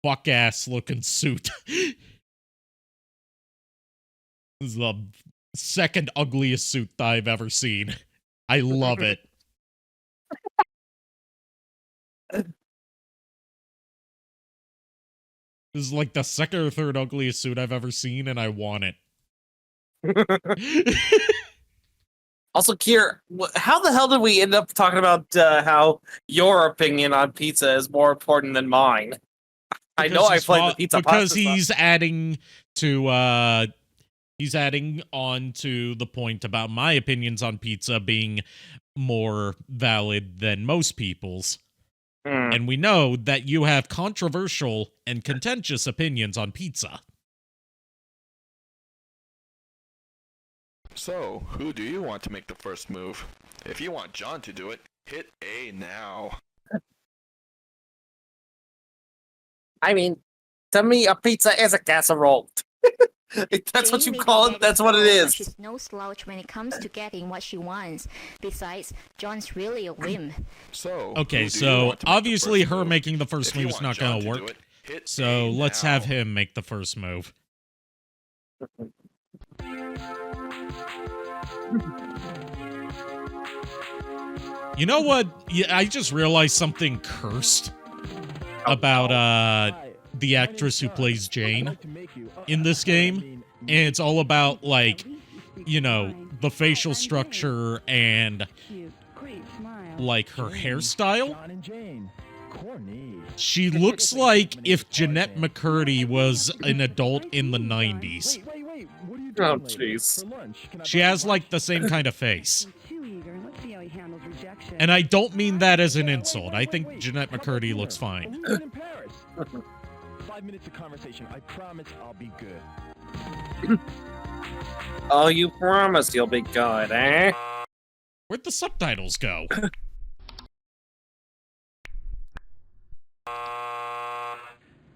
fuck-ass looking suit. This is the second ugliest suit that I've ever seen. I love it. This is like the second or third ugliest suit I've ever seen, and I want it. Also, Kier, how the hell did we end up talking about how your opinion on pizza is more important than mine? I know I played the pizza because pasta he's stuff. adding on to the point about my opinions on pizza being more valid than most people's. And we know that you have controversial and contentious opinions on pizza. So, who do you want to make the first move? If you want John to do it, hit A now. I mean, to me, a pizza is a casserole. That's what you call it. That's what it is. She's no slouch when it comes to getting what she wants. Besides, John's really a whim. So, Okay, who do you so want to make the obviously first her move? making the first If you move is want not John going to to do work. it, hit So A let's now. have him make the first move. You know what? Yeah, I just realized something cursed about the actress who plays Jane in this game. And it's all about, like, you know, the facial structure and, like, her hairstyle. She looks like if Jeanette McCurdy was an adult in the 90s. Oh, jeez. She has, like, the same kind of face. Too eager. Let's see how he handles rejection. And I don't mean that as an insult. I think Jeanette McCurdy looks fine. Who's in Paris? 5 minutes of conversation. I promise I'll be good. Oh, you promise you'll be good, eh? Where'd the subtitles go?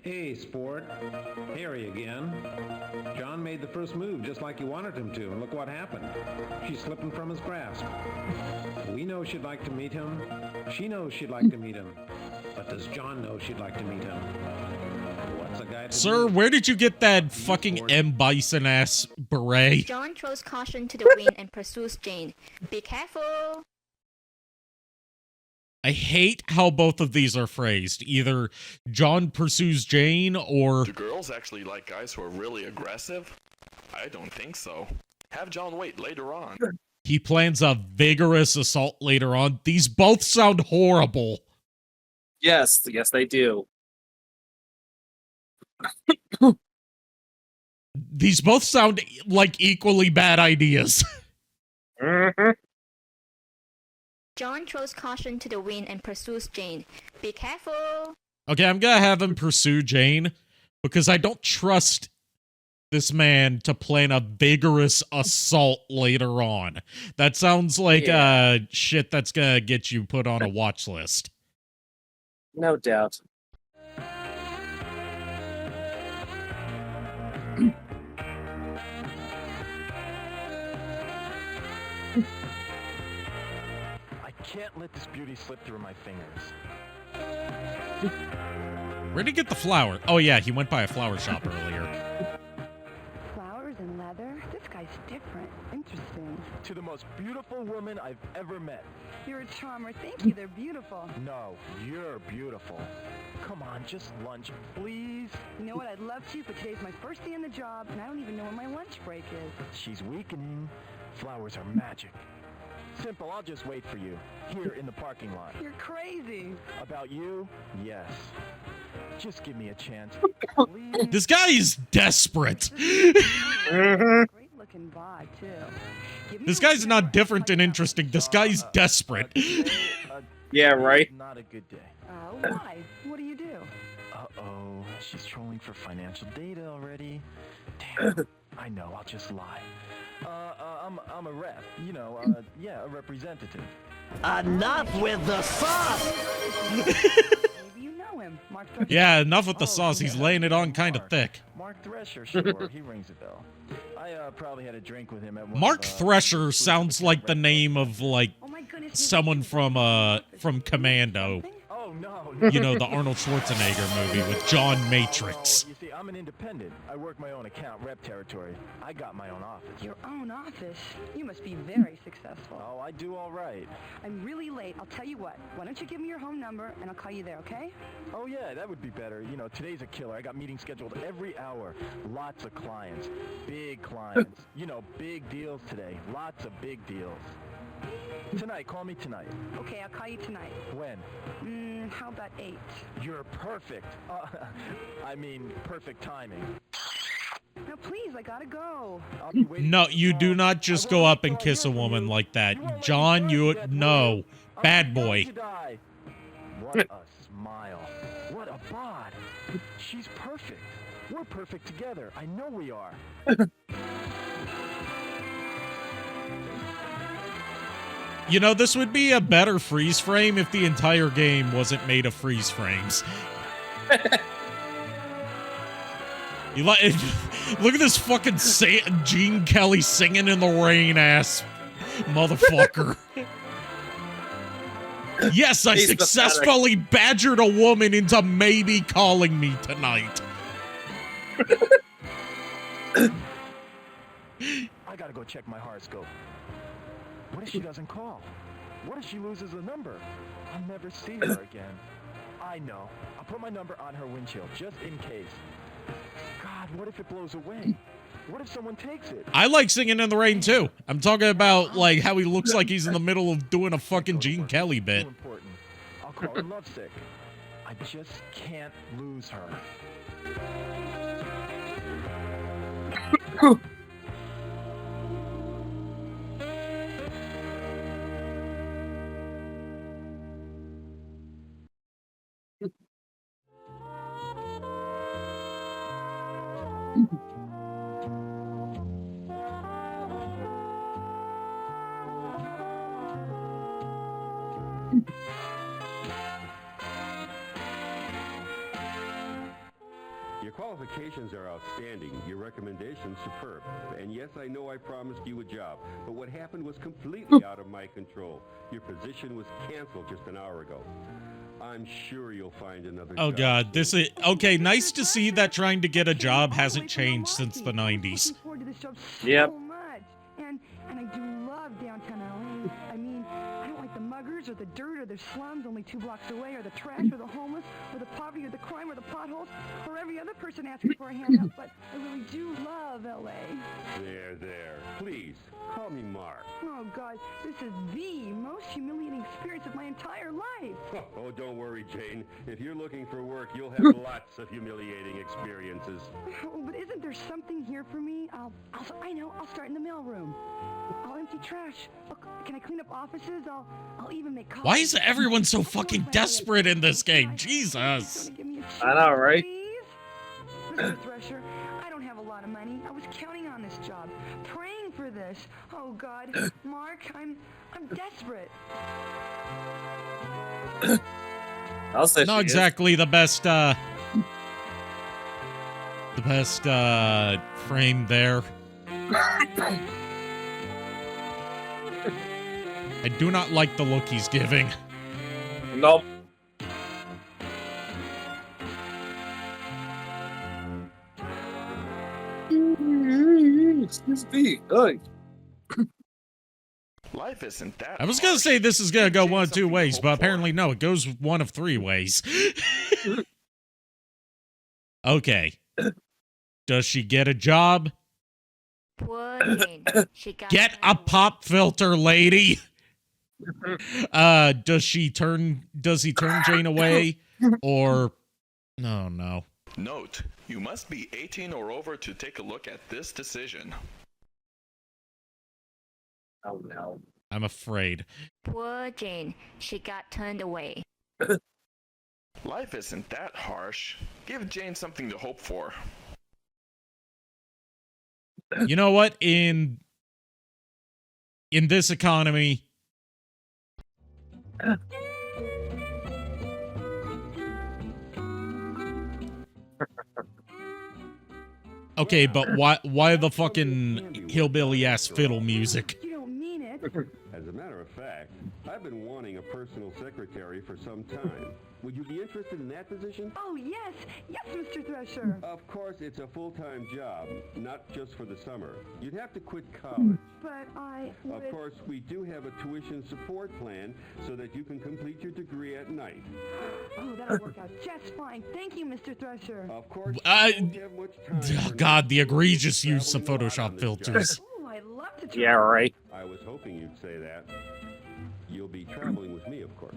Hey, sport. Harry again. John made the first move just like you wanted him to, and look what happened. She's slipping from his grasp. We know she'd like to meet him. She knows she'd like to meet him. But does John know she'd like to meet him? What's a guy to Sir, do? where did you get that fucking M. Bison-ass beret? John throws caution to the wind and pursues Jane. Be careful! I hate how both of these are phrased. Either John pursues Jane or... Do girls actually like guys who are really aggressive? I don't think so. Have John wait later on. he plans a vigorous assault later on. These both sound horrible. Yes, they do. These both sound like equally bad ideas. Mm-hmm. John throws caution to the wind and pursues Jane. Be careful! Okay, I'm gonna have him pursue Jane, because I don't trust this man to plan a vigorous assault later on. That sounds like shit that's gonna get you put on a watch list. No doubt. I can't let this beauty slip through my fingers. Where'd he get the flower? Oh yeah, he went by a flower shop earlier. Flowers and leather? This guy's different. Interesting. To the most beautiful woman I've ever met. You're a charmer. Thank you. They're beautiful. No, you're beautiful. Come on, just lunch, please. You know what? I'd love to, but today's my first day on the job, and I don't even know when my lunch break is. She's weakening. Flowers are magic. Simple, I'll just wait for you. Here in the parking lot. You're crazy. About you? Yes. Just give me a chance. This guy is desperate. Great looking bod, too. This guy's not different and interesting. This guy's desperate. Yeah, right? Not a good day. Why? What do you do? Uh-oh. She's trolling for financial data already. Damn. I know, I'll just lie. I'm a rep. You know, yeah, a representative. Enough with the sauce! Maybe you know him. Mark Thresher. Yeah, enough with the sauce. He's laying it on kind of thick. Mark Thresher, sure. He rings a bell. I probably had a drink with him at one Mark of, Thresher sounds like the name of, like, someone from Commando. Oh, no. You know, the Arnold Schwarzenegger movie with John Matrix. You see, I'm an independent. I work my own account, rep territory. I got my own office. Your own office? You must be very successful. Oh, I do all right. I'm really late. I'll tell you what. Why don't you give me your home number, and I'll call you there, okay? Oh, yeah, that would be better. You know, today's a killer. I got meetings scheduled every hour. Lots of clients. Big clients. You know, big deals today. Lots of big deals. Tonight, call me tonight. Okay, I'll call you tonight. When? How about 8? You're perfect. I mean, perfect timing. Now, please, I gotta go. I'll be waiting. No, you do not just go up and kiss a woman like that. John, no. Bad boy. What a smile. What a bod. She's perfect. We're perfect together. I know we are. You know, this would be a better freeze frame if the entire game wasn't made of freeze frames. Look at this fucking Gene Kelly singing in the rain ass motherfucker. Yes, I He's successfully badgered a woman into maybe calling me tonight. I gotta go check my horoscope. What if she doesn't call? What if she loses the number? I'll never see her again. I know. I'll put my number on her windshield, just in case. God, what if it blows away? What if someone takes it? I like singing in the rain, too. I'm talking about, like, how he looks like he's in the middle of doing a fucking Gene Kelly bit. Too important. I'll call her lovesick. I just can't lose her. Your qualifications are outstanding. Your recommendations superb. And yes, I know I promised you a job, but what happened was completely out of my control. Your position was canceled just an hour ago. I'm sure you'll find another Oh job. god, this is okay, nice to see that trying to get a job hasn't changed since the 90s. Yep. So much. And I do love downtown LA. I mean, I don't like the muggers or the dirt or the slums only 2 blocks away, or the trash or the homeless or the poverty or the crime or the potholes or every other person asking for a handout, but I really do love LA. There. Please, call me Mark. Oh God, this is the most humiliating experience of my entire life. Oh, don't worry, Jane. If you're looking for work, you'll have lots of humiliating experiences. Oh, but isn't there something here for me? I know. I'll start in the mailroom. I'll empty trash. Can I clean up offices? I'll even make coffee. Why is everyone so fucking desperate in this game? Jesus. I know, right? Mr. Thresher, I don't have a lot of money. I was counting on this job, praying for this. Oh God, Mark, I'm desperate. I'll say Not exactly the best frame there. I do not like the look he's giving. Nope. Excuse me. Life isn't that. I was gonna say this is gonna go one of 2 ways, but apparently no, it goes one of 3 ways. Okay. Does she get a job? Get a pop filter, lady. Does he turn Jane away? Or no. Note, you must be 18 or over to take a look at this decision. Oh no. I'm afraid. Poor Jane. She got turned away. Life isn't that harsh. Give Jane something to hope for. You know what? In this economy, okay, but why the fucking hillbilly ass fiddle music? You don't mean it. As a matter of fact, I've been wanting a personal secretary for some time. Would you be interested in that position? Oh, yes, Mr. Thresher. Of course, it's a full-time job, not just for the summer. You'd have to quit college. But I would... Of course, we do have a tuition support plan so that you can complete your degree at night. Oh, that'll work out just fine. Thank you, Mr. Thresher. Of course, Oh, God, the egregious use of Photoshop filters. Oh, I love to travel. Yeah, right. I was hoping you'd say that. You'll be traveling with me, of course.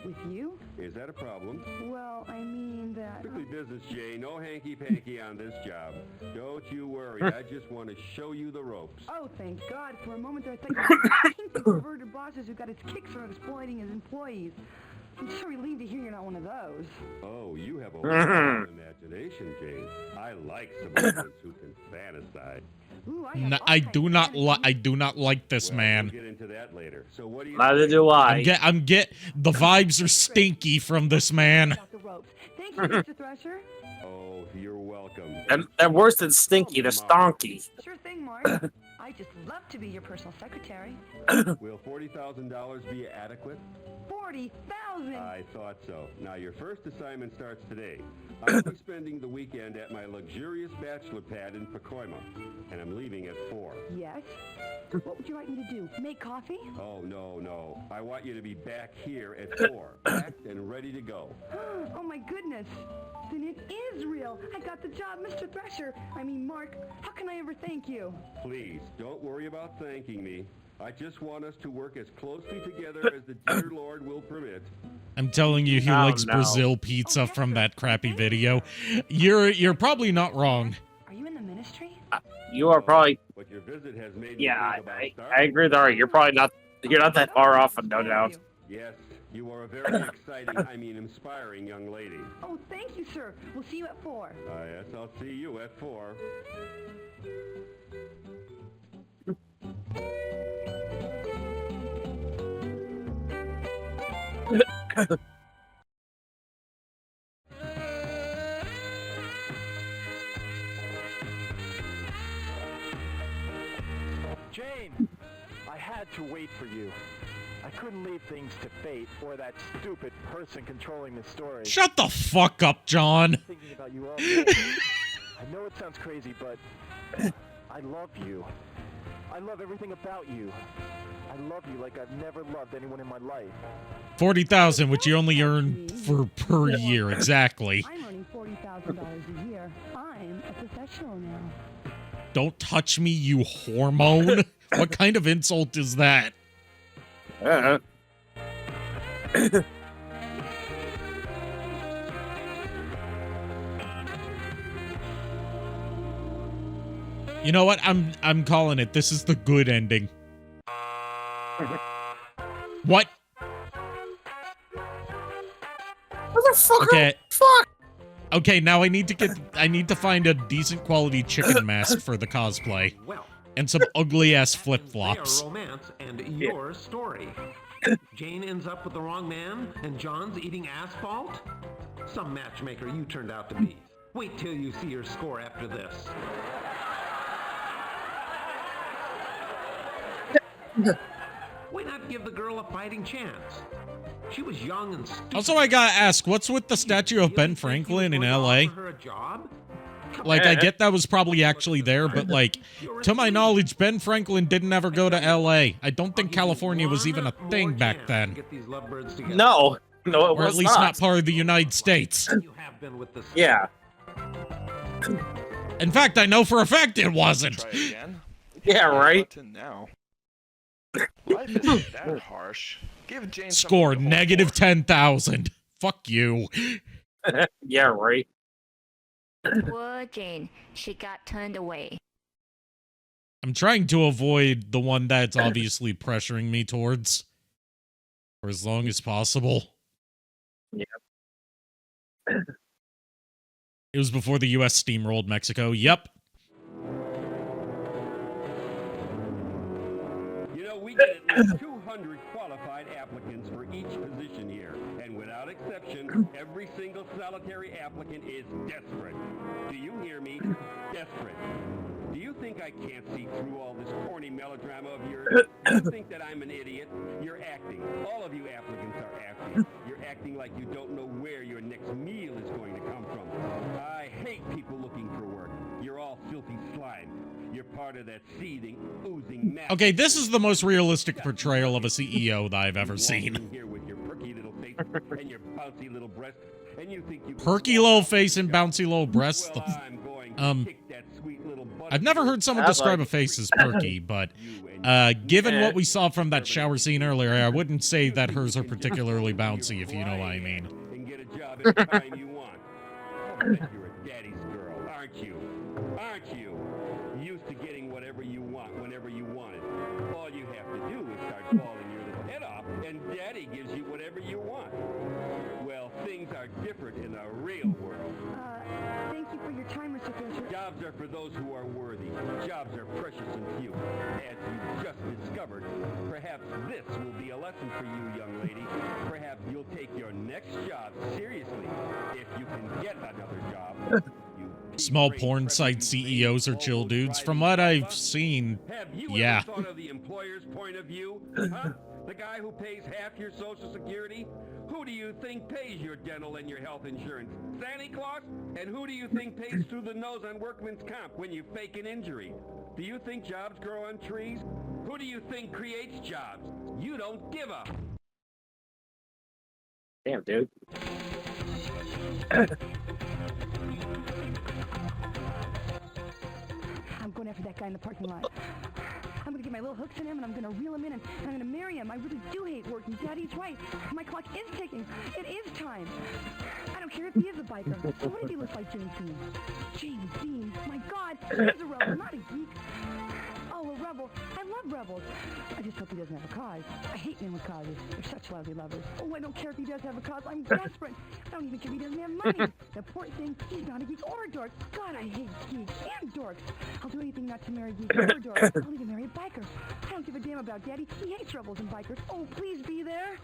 With you? Is that a problem? Well, I mean that... Strictly business, Jay. No hanky-panky on this job. Don't you worry. I just want to show you the ropes. Oh, thank God. For a moment there, I thought you were kinky perverted bosses who got his kicks from exploiting his employees. I'm so relieved to hear you're not one of those. Oh, you have a wonderful imagination, Jane. I like suburbans who can fantasize. No, I do not like this man. We'll get into that later. So what do you Neither do I. The vibes are stinky from this man. Thank you, Mr. Thresher. Oh, you're welcome. They're worse than stinky. They're stonky. Sure thing, Mark. I just love to be your personal secretary. Will $40,000 be adequate? 40,000. I thought so. Now, your first assignment starts today. I'll be spending the weekend at my luxurious bachelor pad in Pacoima, and I'm leaving at 4. Yes? What would you like me to do? Make coffee? Oh, no. I want you to be back here at 4, packed and ready to go. Oh, my goodness. Then it is real. I got the job, Mr. Thresher. I mean, Mark, how can I ever thank you? Please, don't worry about thanking me. I just want us to work as closely together as the dear Lord will permit. I'm telling you, he likes Brazil pizza from that crappy video. You're probably not wrong. Are you in the ministry? You are probably. But your visit has made Yeah, I agree with Ari. You're probably not. You're not that far off, no doubt. Yes, you are a very exciting, inspiring young lady. Oh, thank you, sir. We'll see you at 4. Yes, I'll see you at 4. Jane, I had to wait for you. I couldn't leave things to fate or that stupid person controlling the story. Shut the fuck up, John. Thinking about you all day. I know it sounds crazy, but I love you. I love everything about you. I love you like I've never loved anyone in my life. 40,000, which you only earn for per year, exactly. I'm earning $40,000 a year. I'm a professional now. Don't touch me, you hormone. What kind of insult is that? You know what? I'm calling it. This is the good ending. What? Motherfucker! Okay. Fuck! Okay, now I need to find a decent quality chicken mask for the cosplay. And some ugly ass flip-flops. Their romance and your story. Jane ends up with the wrong man, and John's eating asphalt? Some matchmaker you turned out to be. Wait till you see your score after this. Why not give the girl a fighting chance? She was young and stupid. Also, I gotta ask, what's with the statue of Ben Franklin in LA? Her a job? Like, I get that was probably actually there, but, like, to my knowledge, Ben Franklin didn't ever go to LA. I don't think California was even a thing back then. No, it or was at least not part of the United States. Yeah. In fact, I know for a fact it wasn't. Try again. Yeah, right. Now. Life isn't that harsh. Give Jane Score something to hold negative for. 10,000. Fuck you. Yeah, right. Poor Jane. She got turned away. I'm trying to avoid the one that's obviously pressuring me towards for as long as possible. Yeah. It was before the U.S. steamrolled Mexico. Yep. You know, we get at least 200 qualified applicants for each position here. And without exception, every single solitary applicant is desperate. Do you hear me? Desperate. Do you think I can't see through all this corny melodrama of yours? Do you think that I'm an idiot? You're acting. All of you applicants are acting. You're acting like you don't know where your next meal is going to come from. I hate people looking for work. You're all filthy slime. You're part of that seething, oozing mess. Okay, this is the most realistic portrayal of a CEO that I've ever seen. Here with your perky little face and your bouncy little breast, and you think you Perky little face and bouncy little breasts. I've never heard someone describe a face as perky, but given what we saw from that shower scene earlier, I wouldn't say that hers are particularly bouncy, if you know what I mean. and get a job every time you want. I'll bet you're a daddy's girl, aren't you? Aren't you? Used to getting whatever you want whenever you want it. All you have to do is start falling your little head off, and daddy gives you whatever you want. Well, things are different in the real world. Thank you for your time, Mr. Fisher. Jobs are for those who are worthy. Jobs are precious and few. As you've just discovered, perhaps this will be a lesson for you, young lady. Perhaps you'll take your next job seriously. If you can get another job. Small porn site CEOs are chill dudes. From what I've seen, Have you yeah. ever thought of the employer's point of view? Huh? The guy who pays half your Social Security? Who do you think pays your dental and your health insurance? Santa Claus? And who do you think pays through the nose on workman's comp when you fake an injury? Do you think jobs grow on trees? Who do you think creates jobs? You don't give a... Damn, dude. I'm going after that guy in the parking lot. I'm going to get my little hooks in him, and I'm going to reel him in, and I'm going to marry him. I really do hate working. Daddy's right. My clock is ticking. It is time. I don't care if he is a biker. So what if he looks like James Dean? James Dean? My God, he's a rebel, not a geek. Oh, a rebel. I love rebels. I just hope he doesn't have a cause. I hate men with causes. They're such lousy lovers. Oh, I don't care if he does have a cause. I'm desperate. I don't even care if he doesn't have money. The important thing, he's not a geek or a dork. God, I hate geeks and dorks. I'll do anything not to marry a geek or a dork. I'll even marry a biker. I don't give a damn about Daddy. He hates rebels and bikers. Oh, please be there.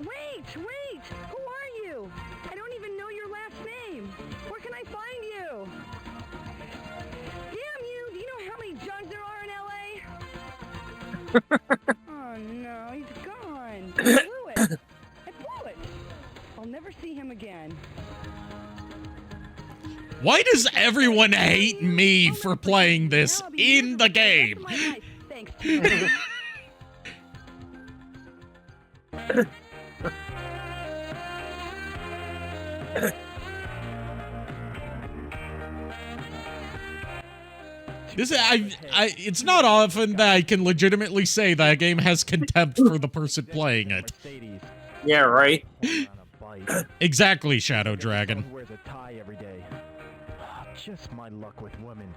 Wait! Who are you? I don't even know your last name. Where can I find you? Damn you! Do you know how many Johns there are in LA? Oh no, he's gone. I blew it. I'll never see him again. Why does everyone hate me for playing this in the game? Thanks. It's not often that I can legitimately say that a game has contempt for the person playing it. Yeah, right. Exactly, Shadow Dragon. Wears a tie every day. Just my luck with women.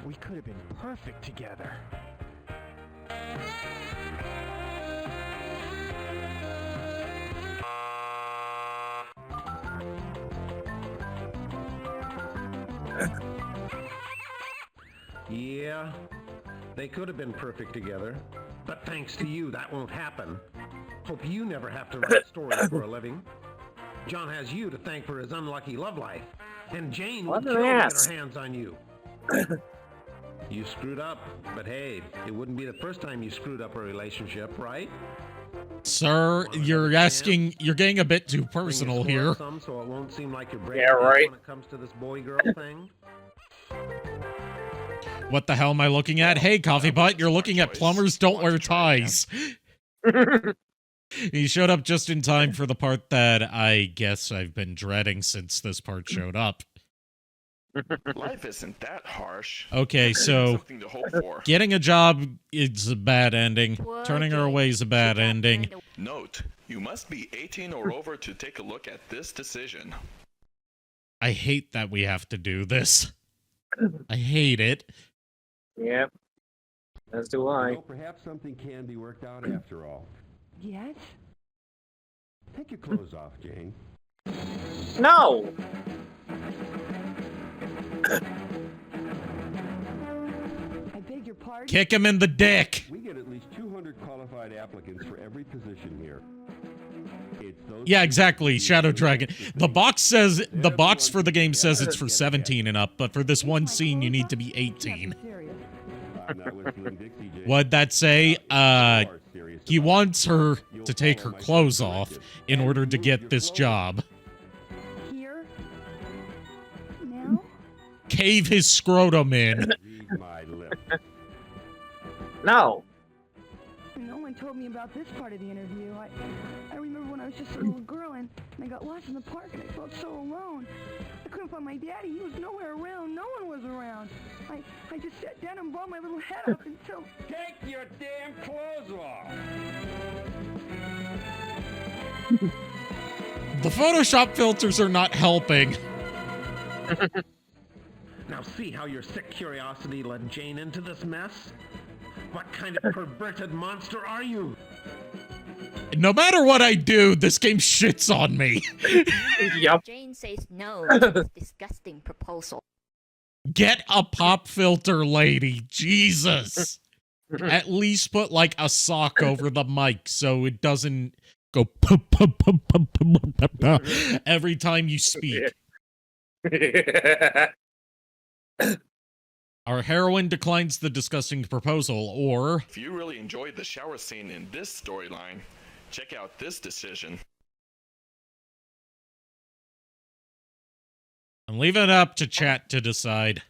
We could have been perfect together. Yeah, they could have been perfect together. But thanks to you, that won't happen. Hope you never have to write stories for a living. John has you to thank for his unlucky love life. And Jane will kill to get her hands on you. You screwed up, but hey, it wouldn't be the first time you screwed up a relationship, right? Sir, you're getting a bit too personal here. Some, so it won't seem like you're yeah, right. when it comes to this boy-girl thing. What the hell am I looking at? Hey, Coffee Butt, you're looking at Plumbers Don't Wear Ties. He showed up just in time for the part that I guess I've been dreading since this part showed up. Life isn't that harsh. Okay, so Something to hope for. getting a job is a bad ending. Turning her away is a bad ending. Note, you must be 18 or over to take a look at this decision. I hate that we have to do this. I hate it. Yep. As do I. Well, perhaps something can be worked out after all. Yes? Take your clothes off, Jane. No! I beg your pardon? Kick him in the dick! We get at least 200 qualified applicants for every position here. It's those Yeah, exactly, Shadow Dragon. The box for the game says it's for 17 and up, but for this one scene you need to be 18. I'm not whistling Dixie, Jane. What'd that say? He wants her to take her clothes off in order to get this job. Here? Now? Cave his scrotum in. Read my lips. No. No one told me about this part of the interview. I remember when I was just a little girl and I got lost in the park and I felt so alone. I couldn't find my daddy. He was nowhere around. No one was around. I just sat down and brought my little head up until... Take your damn clothes off! The Photoshop filters are not helping. Now see how your sick curiosity led Jane into this mess? What kind of perverted monster are you? No matter what I do, this game shits on me. Yep. Jane says no to this disgusting proposal. Get a pop filter, lady. Jesus. At least put like a sock over the mic so it doesn't go every time you speak. Our heroine declines the disgusting proposal, or... If you really enjoyed the shower scene in this storyline, check out this decision. I'm leaving it up to chat to decide.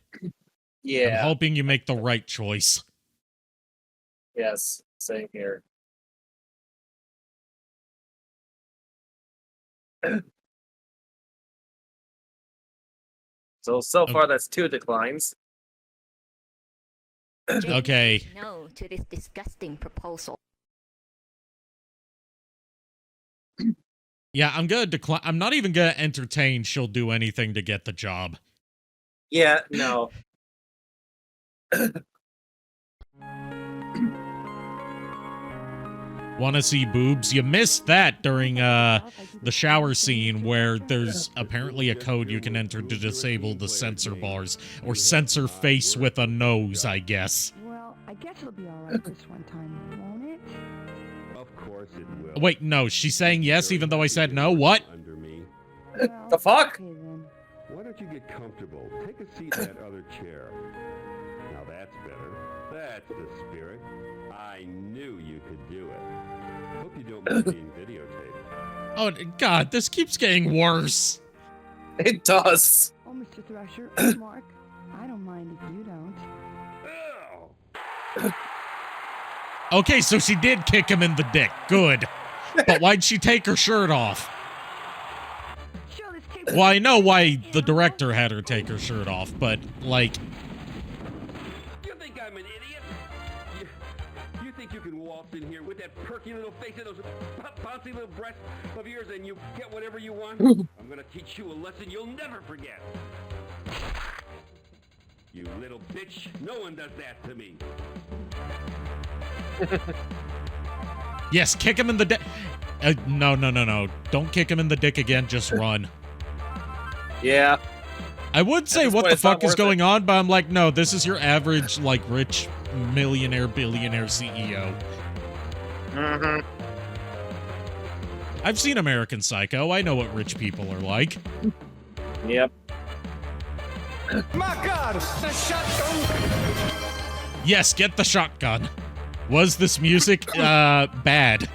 Yeah. I'm hoping you make the right choice. Yes. Same here. So far that's 2 declines. Okay. No to this disgusting proposal. Yeah, I'm gonna decline. I'm not even gonna entertain she'll do anything to get the job. Yeah, no. Want to see boobs? You missed that during the shower scene where there's apparently a code you can enter to disable the censor bars, or censor face with a nose, I guess. Well, I guess it'll be all right this one time, won't it? Of course it will. Wait, no, she's saying yes even though I said no? What? Under me. The fuck? Why don't you get comfortable? Take a seat in that other chair. Now that's better. That's the spirit. I knew you could do it. Hope you don't mind being videotaped. Oh, God, this keeps getting worse. It does. Oh, Mr. Thrasher, Mark, I don't mind if you don't. Okay, so she did kick him in the dick. Good. But why'd she take her shirt off? Well, I know why the director had her take her shirt off, but, like... You think I'm an idiot? You think you can waltz in here with that perky little face and those bouncy little breasts of yours and you get whatever you want? I'm gonna teach you a lesson you'll never forget. You little bitch. No one does that to me. Yes, kick him in the dick. No. Don't kick him in the dick again, just run. Yeah. I would say what the fuck is going on, but I'm like, no, this is your average, like, rich millionaire, billionaire CEO. Mm-hmm. I've seen American Psycho. I know what rich people are like. Yep. My God, the shotgun! Yes, get the shotgun. Was this music, bad?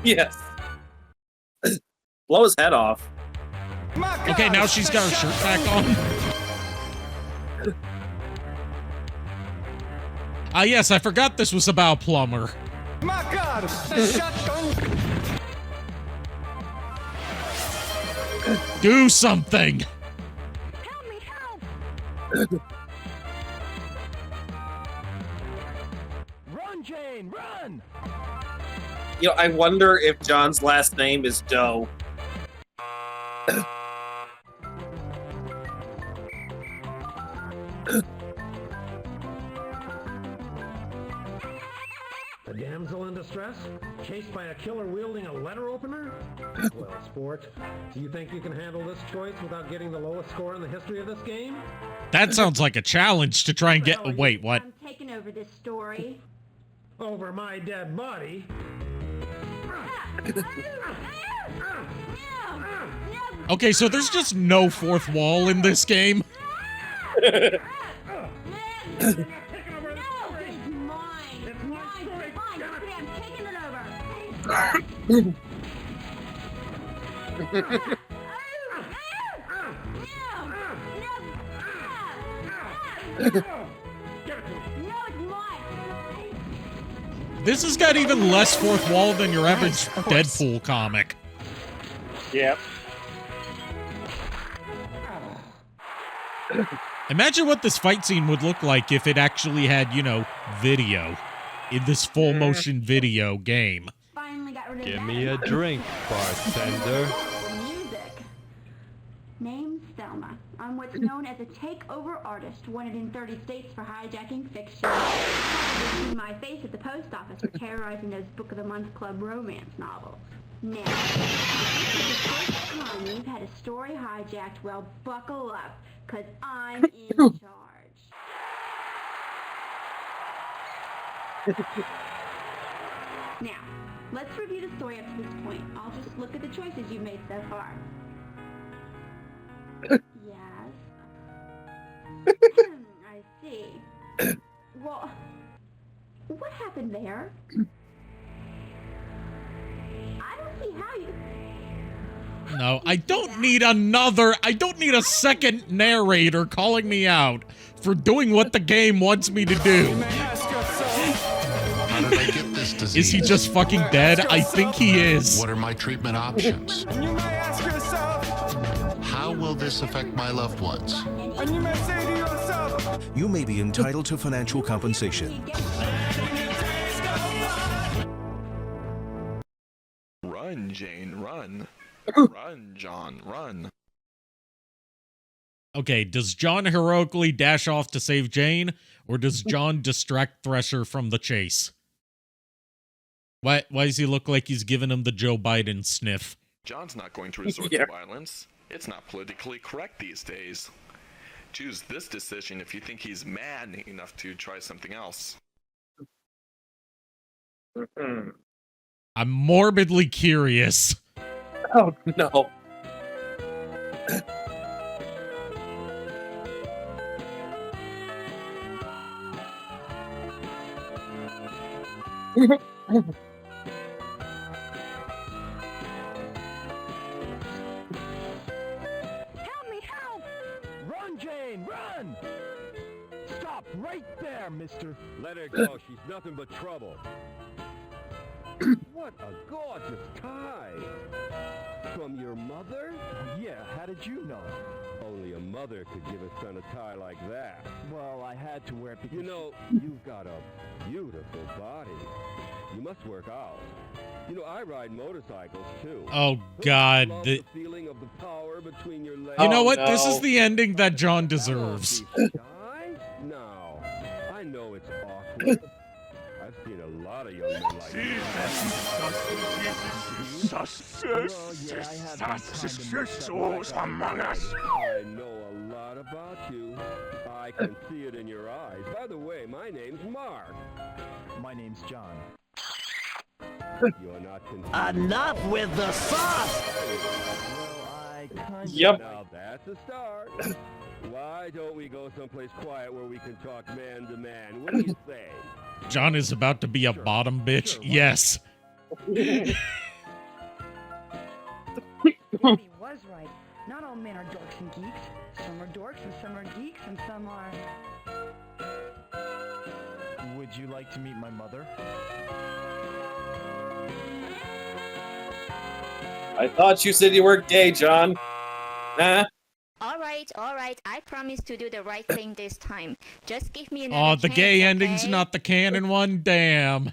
Yes. Blow his head off. Okay, now she's got her shirt back on. Yes, I forgot this was about Plumber. My God, the shotgun! Do something! Help me, help! Run, Jane, run! You know, I wonder if John's last name is Doe. A damsel in distress? Chased by a killer wielding a letter opener? Well, sport, do you think you can handle this choice without getting the lowest score in the history of this game? That sounds like a challenge to try and get... Wait, what? I'm taking over this story. Over my dead body? Okay, so there's just no fourth wall in this game. This has got even less fourth wall than your average Deadpool comic. Yep. Imagine what this fight scene would look like if it actually had, you know, video in this full motion video game. Give me a drink, bartender. Music. Name's Selma. I'm what's known as a takeover artist, wanted in 30 states for hijacking fiction. Probably see my face at the post office for terrorizing those Book of the Month Club romance novels. Now, if this is the first time you've had a story hijacked, well, buckle up, because I'm in charge. Now, let's review the story up to this point. I'll just look at the choices you've made so far. Yes. I see. Well, what happened there? I don't see how you... No, I don't need a second narrator calling me out for doing what the game wants me to do. How did I get this disease? Is he just fucking dead? I think he is. What are my treatment options? And you may ask yourself, How will this affect my loved ones? and you may say to yourself, You may be entitled to financial compensation. Run, Jane, run. Run, John, run. Okay, does John heroically dash off to save Jane, or does John distract Thresher from the chase? Why does he look like he's giving him the Joe Biden sniff? John's not going to resort to violence. It's not politically correct these days. Choose this decision if you think he's mad enough to try something else. I'm morbidly curious. Oh, no. Help me, help! Run, Jane, run! Stop right there, mister. Let her go. She's nothing but trouble. What a gorgeous tie. From your mother? Yeah, how did you know? Only a mother could give a son a tie like that. Well, I had to wear it because... You know, you've got a beautiful body. You must work out. You know, I ride motorcycles, too. Oh, God. The feeling of the power between your legs. You know what? This is the ending that John deserves. No, I know it's awkward. I've seen a lot of young men like among us. I know a lot about you. I can see it in your eyes. By the way, my name's Mark. My name's John. You're not confused. Enough with the sauce! Yep. Now that's a start. Why don't we go someplace quiet where we can talk man to man? What do you say? John is about to be a bottom bitch. Yes. He was right. Not all men are dorks and geeks. Some are dorks and some are geeks and some are... Would you like to meet my mother? I thought you said you were gay, John. Nah. Alright, I promise to do the right thing this time. Just give me another Oh, the chance, gay ending's okay? not the canon one? Damn.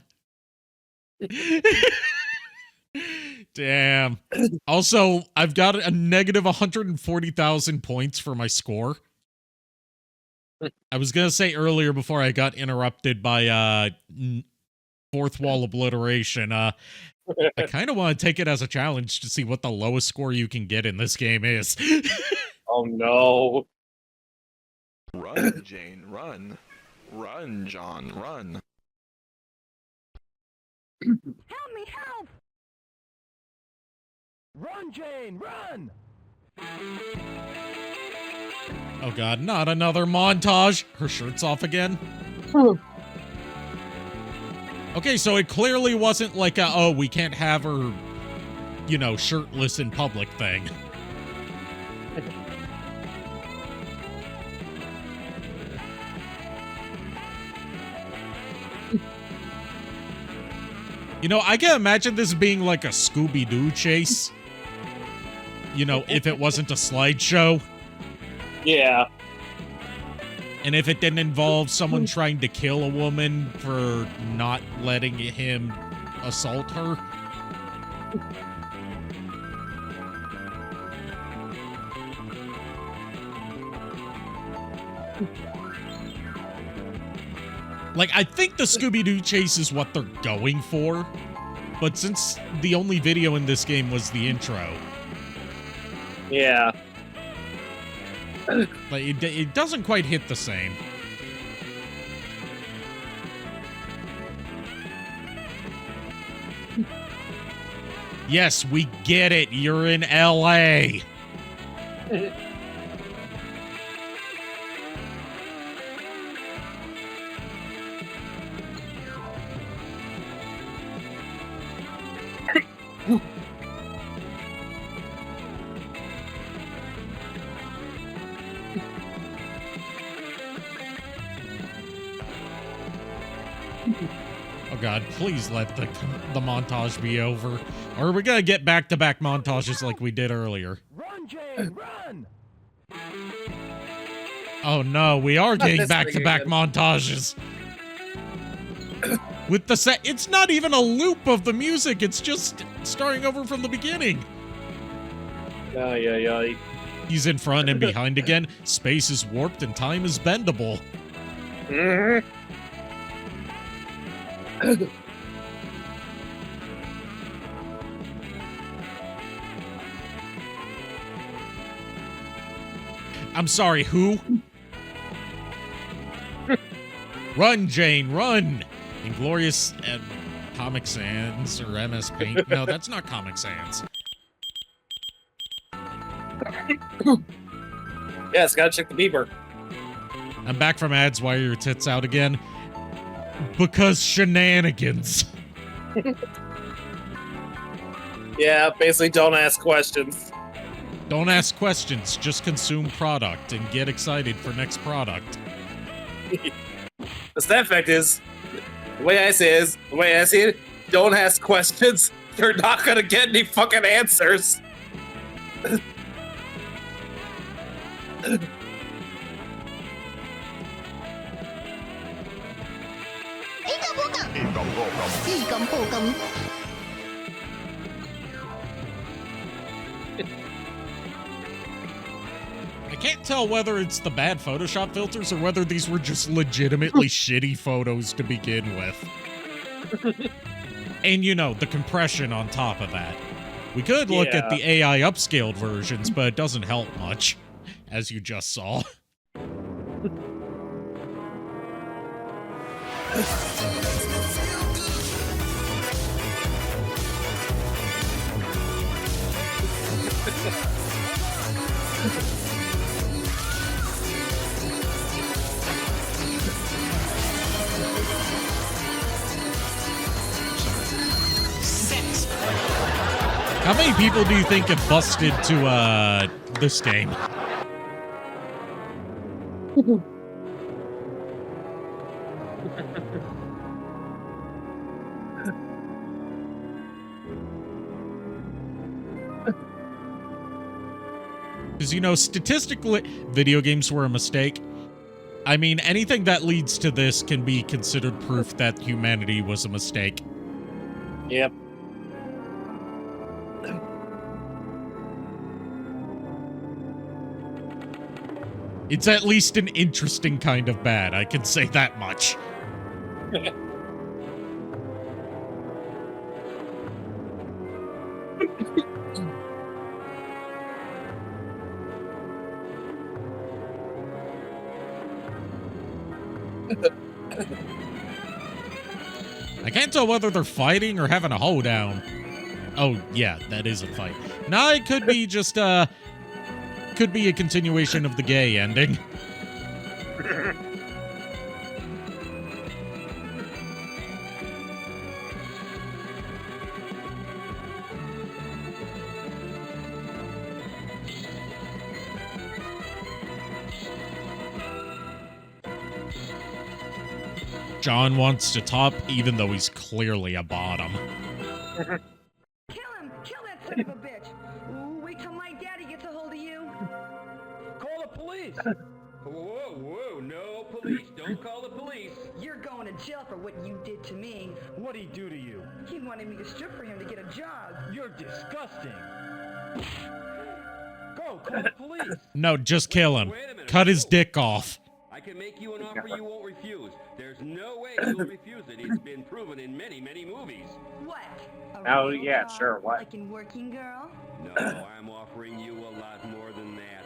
Damn. Also, I've got a negative 140,000 points for my score. I was gonna say earlier before I got interrupted by fourth wall obliteration, I kind of want to take it as a challenge to see what the lowest score you can get in this game is. Oh, no. Run, Jane, run. Run, John, run. Help me, help! Run, Jane, run! Oh god, not another montage. Her shirt's off again. Okay, so it clearly wasn't like a, oh, we can't have her, you know, shirtless in public thing. You know, I can imagine this being like a Scooby-Doo chase. You know, if it wasn't a slideshow. Yeah. And if it didn't involve someone trying to kill a woman for not letting him assault her. Like, I think the Scooby-Doo chase is what they're going for. But since the only video in this game was the intro. Yeah. Like, it doesn't quite hit the same. Yes, we get it. You're in LA. Oh god, please let the montage be over. Or are we gonna get back-to-back montages like we did earlier? Run, Jane, run! Oh no, we are getting back-to-back montages. With the set, it's not even a loop of the music, it's just starting over from the beginning. Yeah. He's in front and behind again. Space is warped and time is bendable. I'm sorry, who? Run, Jane, run! Inglorious Comic Sans or MS Paint. No, that's not Comic Sans. Yes, gotta check the beeper. I'm back from ads. Why are your tits out again? Because shenanigans. Yeah, basically don't ask questions. Don't ask questions. Just consume product and get excited for next product. The side effect is, the way I see it, don't ask questions. You're not gonna get any fucking answers. I can't tell whether it's the bad Photoshop filters or whether these were just legitimately shitty photos to begin with. And, you know, the compression on top of that. We could look at the AI upscaled versions, but it doesn't help much, as you just saw. How many people do you think have busted to this game? Because, you know, statistically, video games were a mistake. I mean, anything that leads to this can be considered proof that humanity was a mistake. Yep. It's at least an interesting kind of bad, I can say that much. I can't tell whether they're fighting or having a hoedown. Oh, yeah, that is a fight. No, it could be just, could be a continuation of the gay ending. John wants to top, even though he's clearly a bottom. Kill him! Kill that son of a bitch! Ooh, wait till my daddy gets a hold of you. Call the police! Whoa, no police. Don't call the police. You're going to jail for what you did to me. What'd he do to you? He wanted me to strip for him to get a job. You're disgusting. Go, call the police. No, just kill him. Cut his dick off. I can make you an offer you won't refuse. There's no way you'll refuse it. It's been proven in many, many movies. What? Oh, yeah, sure, what? Like in Working Girl? No, I'm offering you a lot more than that.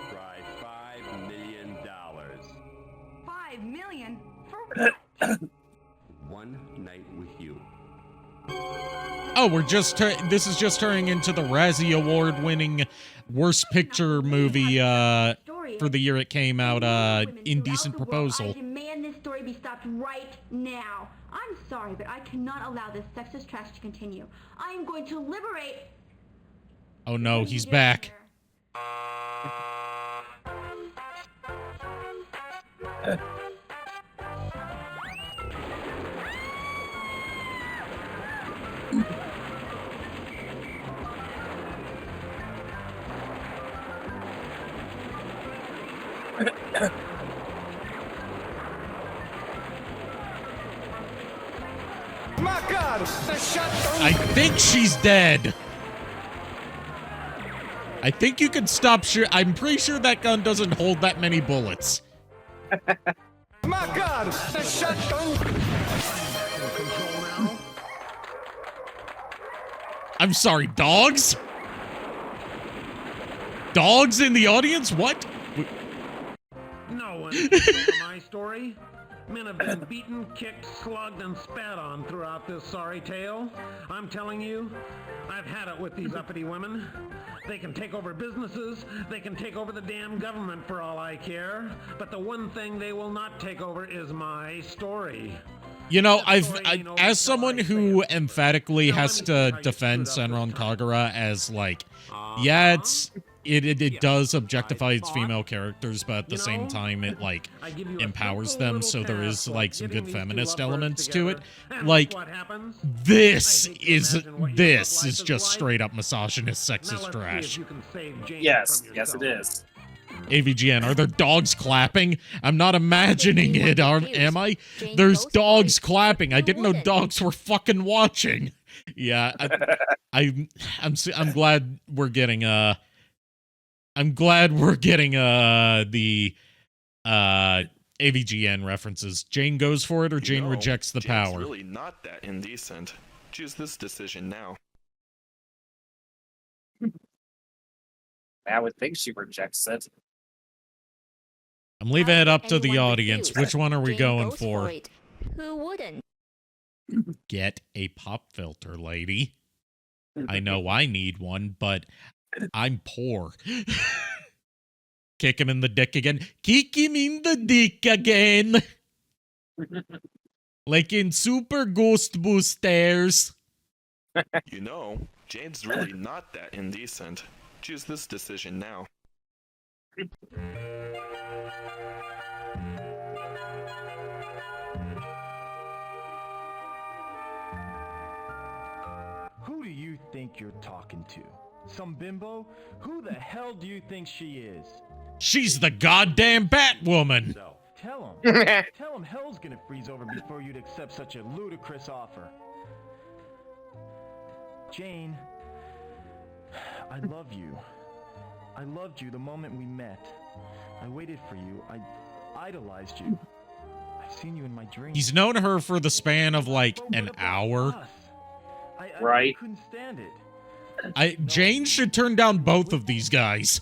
Try $5 million. $5 million? For what? One night with you. Oh, we're just this is just turning into the Razzie Award-winning Worst Picture movie for the year it came out, Indecent Proposal. I demand this story be stopped right now. I'm sorry, but I cannot allow this sexist trash to continue. I am going to liberate... Oh no, he's back. My God, the shotgun. I think she's dead. I think you can stop I'm pretty sure that gun doesn't hold that many bullets. My God, the shotgun. I'm sorry, dogs? Dogs in the audience? What? No one can tell my story. story? Men have been beaten, kicked, slugged, and spat on throughout this sorry tale. I'm telling you, I've had it with these uppity women. They can take over businesses, they can take over the damn government for all I care, but the one thing they will not take over is my story. You know, as someone who emphatically has to defend Senran Kagura as, like, yeah, it does objectify its female characters, but at the same time, it, like, empowers them, so there is, like, some good feminist elements to it. Like, this is just straight up misogynist, sexist trash. Yes, it is. AVGN, are there dogs clapping? I'm not imagining it, am I? There's dogs clapping. I didn't know dogs were fucking watching. Yeah, I'm glad we're getting the AVGN references. Jane goes for it, or Jane rejects the Jane's power. Really not that indecent. Choose this decision now. I would think she rejects it. I'm leaving it up to the audience. Which one are we going for? Who wouldn't? Get a pop filter, lady. I know I need one, but I'm poor. Kick him in the dick again. Kick him in the dick again. Like in Super Ghost Boosters. You know, Jane's really not that indecent. Choose this decision now. Who do you think you're talking to? Some bimbo? Who the hell do you think she is? She's the goddamn Batwoman. So, tell him hell's gonna freeze over before you'd accept such a ludicrous offer. Jane, I love you. I loved you the moment we met. I waited for you. I idolized you. I've seen you in my dreams. He's known her for the span of like an hour. I couldn't stand it. Jane should turn down both of these guys.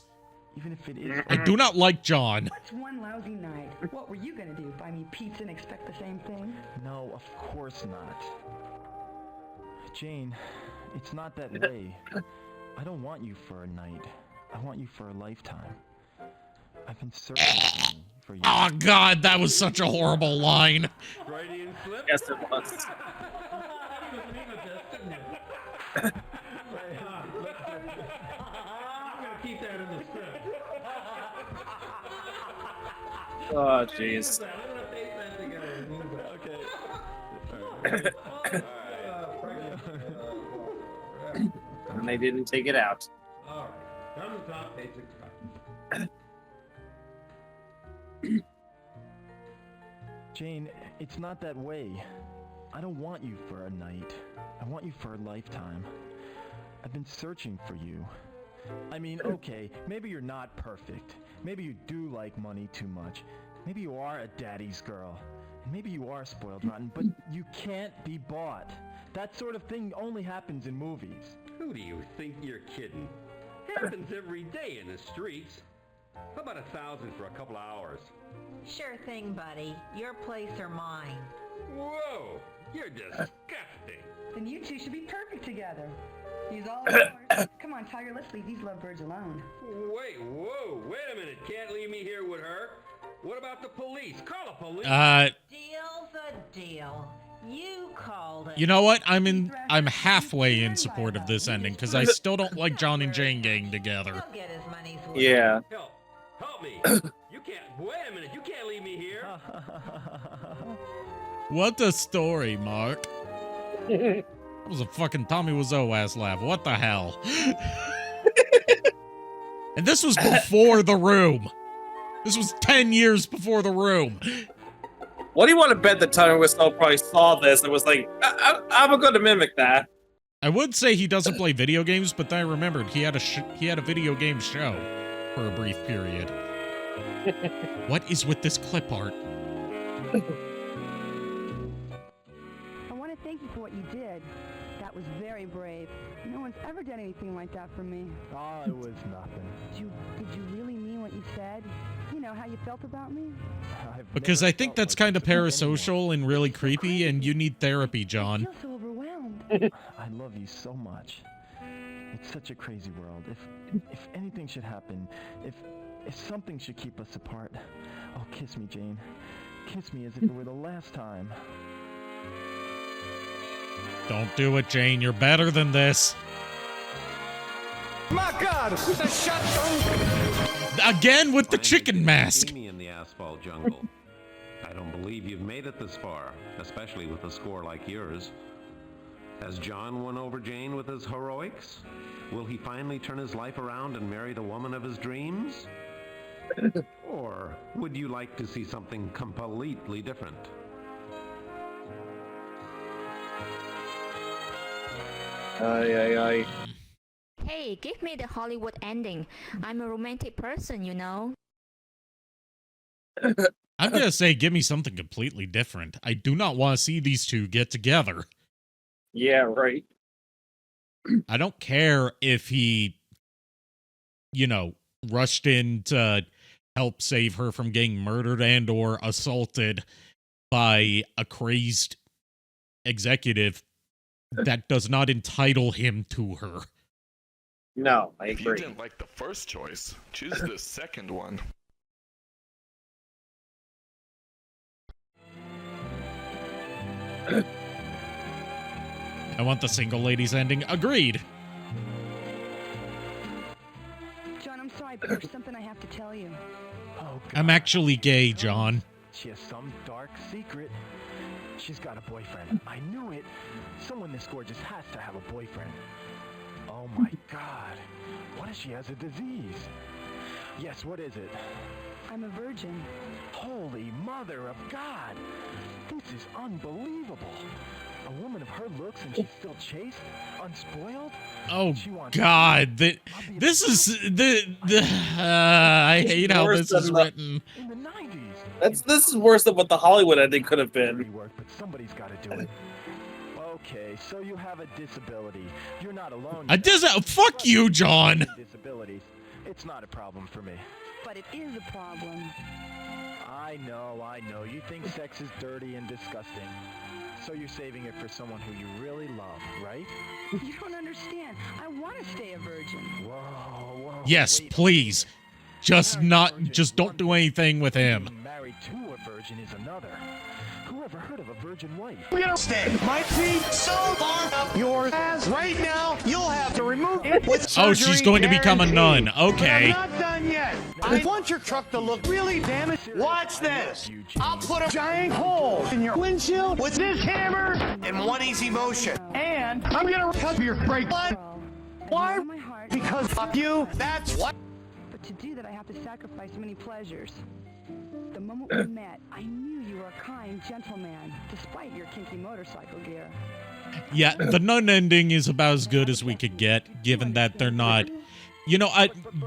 Even if it is. I do not like John. What's one lousy night? What were you gonna do? Buy me pizza and expect the same thing? No, of course not. Jane, it's not that way. I don't want you for a night. I want you for a lifetime. I've been searching for you. Oh god, that was such a horrible line. Yes, it was. I'm gonna keep that in the script. Oh, jeez. And they didn't take it out. All right. Come to top, page 65. Jane, it's not that way. I don't want you for a night. I want you for a lifetime. I've been searching for you. I mean, okay, maybe you're not perfect. Maybe you do like money too much. Maybe you are a daddy's girl. And maybe you are spoiled rotten, but you can't be bought. That sort of thing only happens in movies. Who do you think you're kidding? Happens every day in the streets. How about 1,000 for a couple of hours? Sure thing, buddy. Your place or mine. Whoa! You're disgusting. Then you two should be perfect together. He's all yours. Come on, Tiger, let's leave these lovebirds alone. Wait a minute. Can't leave me here with her. What about the police? Call the police. Deal's a deal. You called it. You know what? I'm halfway in support of this ending because I still don't like John and Jane getting together. He'll get his money's worth. Yeah. Help me. You can't. Wait a minute. You can't leave me here. What a story, Mark. That was a fucking Tommy Wiseau ass laugh. What the hell? And this was before The Room. This was 10 years before The Room. What do you want to bet that Tommy Wiseau probably saw this and was like, I'm going to mimic that? I would say he doesn't play video games, but then I remembered he had a video game show for a brief period. What is with this clip art? I want to thank you for what you did. That was very brave. No one's ever done anything like that for me. Oh, it was nothing. Did you really mean what you said? You know how you felt about me? Because I think that's kind of parasocial and really creepy, and you need therapy, John. I feel so overwhelmed. I love you so much. It's such a crazy world. If anything should happen, if something should keep us apart, oh, kiss me, Jane. Kiss me as if it were the last time. Don't do it, Jane. You're better than this. My God! The shotgun! Again with the chicken mask. See me in the asphalt jungle. I don't believe you've made it this far, especially with a score like yours. Has John won over Jane with his heroics? Will he finally turn his life around and marry the woman of his dreams? Or would you like to see something completely different? Hey, give me the Hollywood ending. I'm a romantic person, you know. I'm gonna say, give me something completely different. I do not want to see these two get together. Yeah, right. I don't care if he, rushed in to help save her from getting murdered and or assaulted by a crazed executive. That does not entitle him to her. No, I If you agree. didn't like the first choice, choose the second one. I want the single ladies ending. Agreed. John, I'm sorry, but there's something I have to tell you. Oh, God. I'm actually gay, John. She has some dark secret. She's got a boyfriend. I knew it. Someone this gorgeous has to have a boyfriend. Oh my God. What if she has a disease? Yes, what is it? I'm a virgin. Holy Mother of God. This is unbelievable. A woman of her looks and she's still chaste, unspoiled. Oh She wants God, this is the I hate how this is written. in the 90s. This is worse than what the Hollywood ending could have been. Work, but somebody's got to do it. Okay, so you have a disability. You're not alone. Fuck you, John. Disabilities. It's not a problem for me. But it is a problem. I know. You think sex is dirty and disgusting. So you're saving it for someone who you really love, right? You don't understand. I want to stay a virgin. Whoa. Yes, wait. please. Just don't do anything with him. Being married to a virgin is another. Who ever heard of a virgin wife? We don't stay. My feet so far up your ass right now, you'll have to remove it with Oh, surgery she's going to become a nun. guaranteed. Okay. But I'm not done yet. I want your truck to look really damaged. Watch this. I'll put a giant hole in your windshield with this hammer in one easy motion. And I'm gonna cut your brake line. Why? Because fuck you. That's what. But to do that, I have to sacrifice many pleasures. The moment we met, I knew you were a kind gentleman, despite your kinky motorcycle gear. Yeah, the nun ending is about as good as we could get, given that they're not.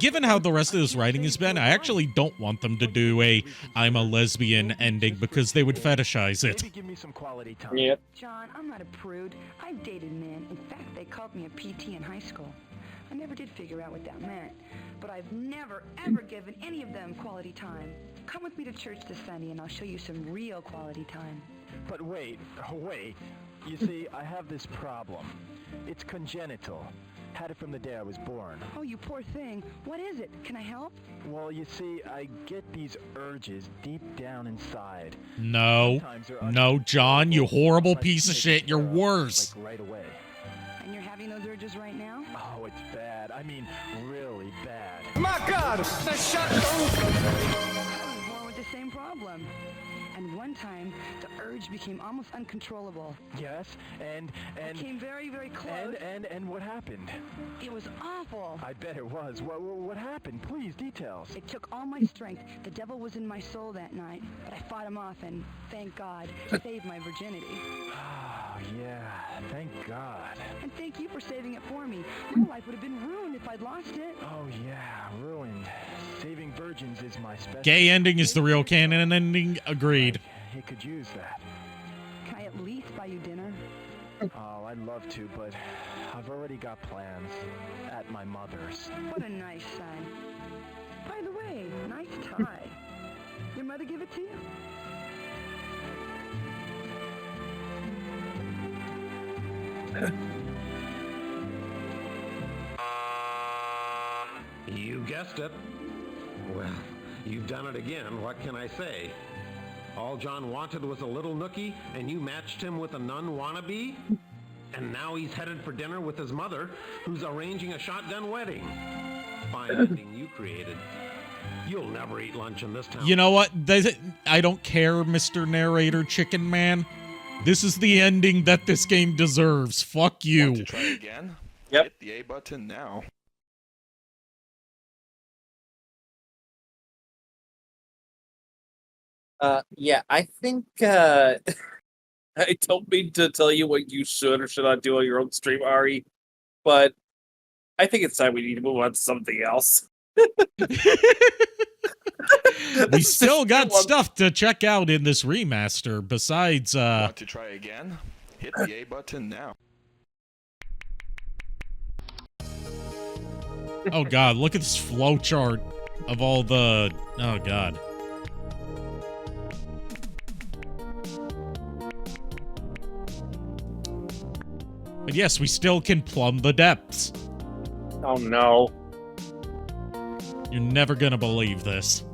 Given how the rest of this writing has been, I actually don't want them to do a I'm a lesbian ending because they would fetishize it. Maybe give me some quality time. Yep. John, I'm not a prude. I've dated men. In fact, they called me a PT in high school. I never did figure out what that meant, but I've never, ever given any of them quality time. Come with me to church this Sunday and I'll show you some real quality time. But wait. You see, I have this problem. It's congenital. Had it from the day I was born. Oh, you poor thing. What is it? Can I help? Well, you see, I get these urges deep down inside. No, John, you horrible piece of shit. You're worse. Like right away. And you're having those urges right now? Oh, it's bad. I mean, really bad. My God, the shotgun! I was born with the same problem. And one time, the urge became almost uncontrollable. Yes, and I came very, very close. And what happened? It was awful. I bet it was. What happened? Please, details. It took all my strength. The devil was in my soul that night, but I fought him off and, thank God, saved my virginity. Oh, yeah, thank God. And thank you for saving it for me. My life would have been ruined if I'd lost it. Oh, yeah, ruined. Saving virgins is my special. Gay ending is the real canon ending. Agreed. He could use that. Can I at least buy you dinner? Oh, I'd love to, but I've already got plans at my mother's. What a nice son. By the way, nice tie. Your mother give it to you? You guessed it. Well, you've done it again. What can I say? All John wanted was a little nookie, and you matched him with a nun wannabe? And now he's headed for dinner with his mother, who's arranging a shotgun wedding. Fine ending you created. You'll never eat lunch in this town. You know what? I don't care, Mr. Narrator Chicken Man. This is the ending that this game deserves. Fuck you. Want to try again? Yep. Hit the A button now. Yeah, I think I don't mean to tell you what you should or should not do on your own stream, Ari, but I think it's time we need to move on to something else. We still got stuff to check out in this remaster besides Want to try again? Hit the A button now. Oh god, look at this flowchart of all the... Oh god. But yes, we still can plumb the depths. Oh no. You're never gonna believe this.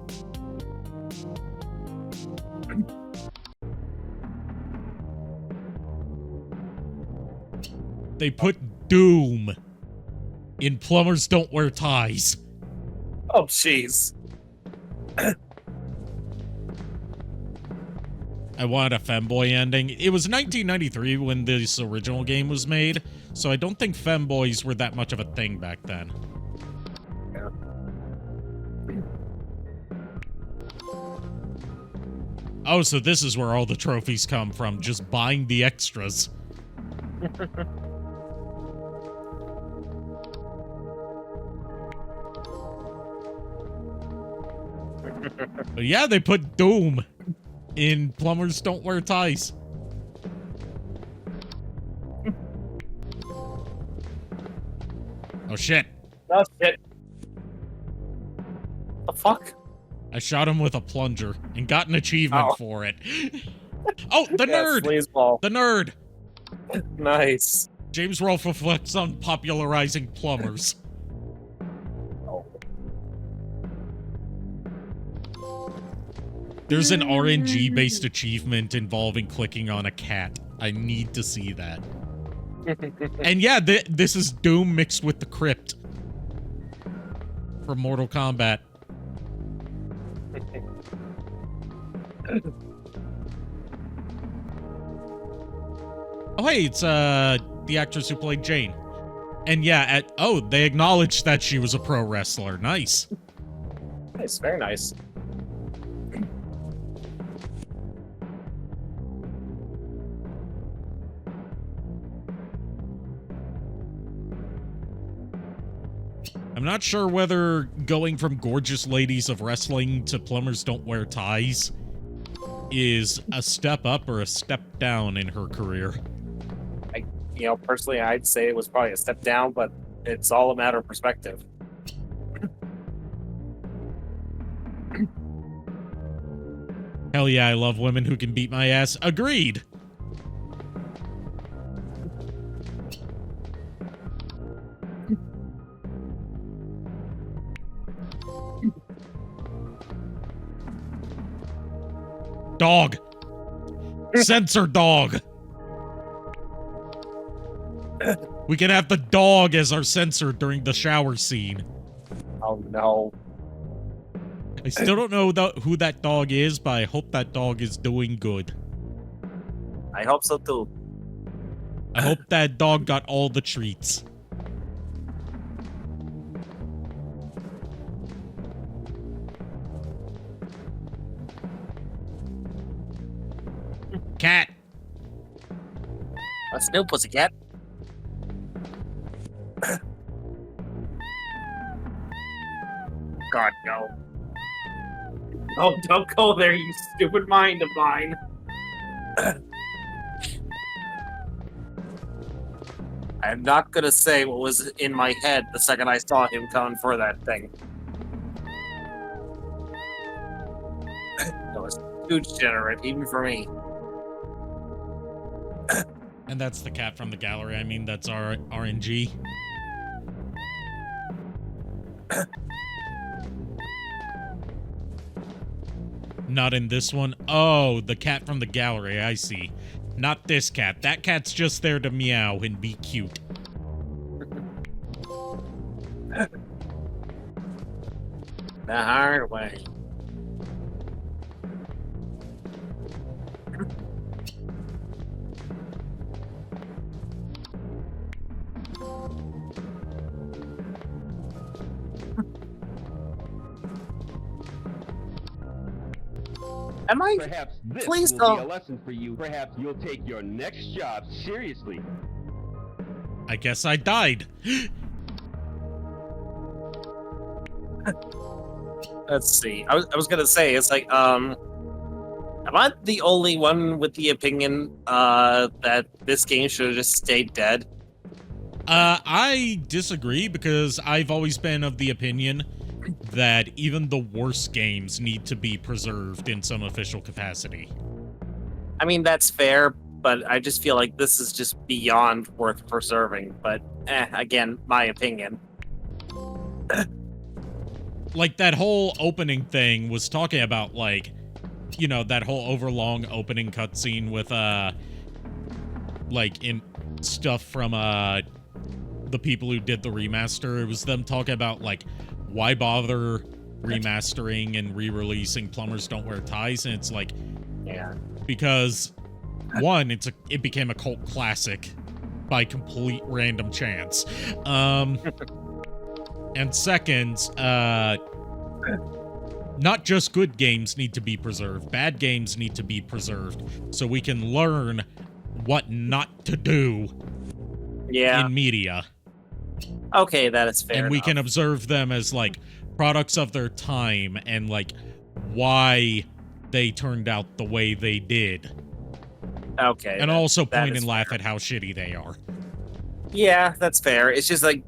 They put Doom in Plumbers Don't Wear Ties. Oh, jeez. I wanted a femboy ending. It was 1993 when this original game was made, so I don't think femboys were that much of a thing back then. Yeah. Oh, so this is where all the trophies come from, just buying the extras. But yeah, they put Doom in Plumbers Don't Wear Ties. Oh shit. Oh shit. The fuck? I shot him with a plunger and got an achievement for it. Oh, the nerd! Sleazeball. The nerd! Nice. James Rolfe reflects on popularizing plumbers. There's an RNG-based achievement involving clicking on a cat. I need to see that. And yeah, this is Doom mixed with the Crypt from Mortal Kombat. Oh, hey, it's the actress who played Jane. And yeah, they acknowledged that she was a pro wrestler. Nice. Nice, very nice. I'm not sure whether going from Gorgeous Ladies of Wrestling to Plumbers Don't Wear Ties is a step up or a step down in her career. Personally, I'd say it was probably a step down, but it's all a matter of perspective. Hell yeah, I love women who can beat my ass. Agreed! Dog! Censor dog! We can have the dog as our censor during the shower scene. Oh no. I still don't know who that dog is, but I hope that dog is doing good. I hope so too. I hope that dog got all the treats. Cat. That's new, pussycat. God, no. Oh, don't go there, you stupid mind of mine. I'm not gonna say what was in my head the second I saw him coming for that thing. That was too degenerate, even for me. And that's the cat from the gallery. I mean, that's our RNG. Not in this one. Oh, the cat from the gallery. I see. Not this cat. That cat's just there to meow and be cute. The hard way. Am I? Perhaps this Please will don't. be a lesson for you. Perhaps you'll take your next job seriously. I guess I died. Let's see. I was gonna say, it's like, am I the only one with the opinion that this game should have just stayed dead? I disagree because I've always been of the opinion that even the worst games need to be preserved in some official capacity. I mean, that's fair, but I just feel like this is just beyond worth preserving. But, again, my opinion. Like, that whole opening thing was talking about, like, you know, that whole overlong opening cutscene with, like, in stuff from, the people who did the remaster. It was them talking about, like, why bother remastering and re-releasing Plumbers Don't Wear Ties? And it's like, yeah, because one, it became a cult classic by complete random chance. And second, not just good games need to be preserved, bad games need to be preserved so we can learn what not to do in media. Okay, that is fair. And we enough. can observe them as, like, products of their time and, like, why they turned out the way they did. Okay. And also point and laugh at how shitty they are. Yeah, that's fair. It's just like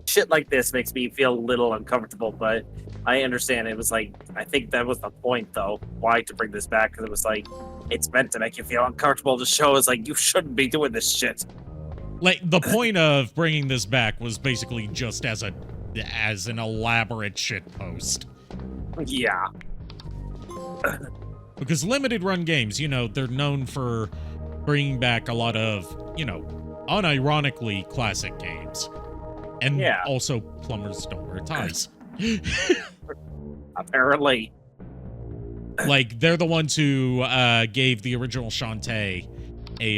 shit like this makes me feel a little uncomfortable, but I understand. It was like, I think that was the point, though. Why to bring this back? Because it was like, it's meant to make you feel uncomfortable to show us, like, you shouldn't be doing this shit. Like, the point of bringing this back was basically just as an elaborate shitpost. Yeah. Because limited run games, you know, they're known for bringing back a lot of, you know, unironically classic games. And also Plumbers Don't Wear Ties. Apparently. Like, they're the ones who gave the original Shantae a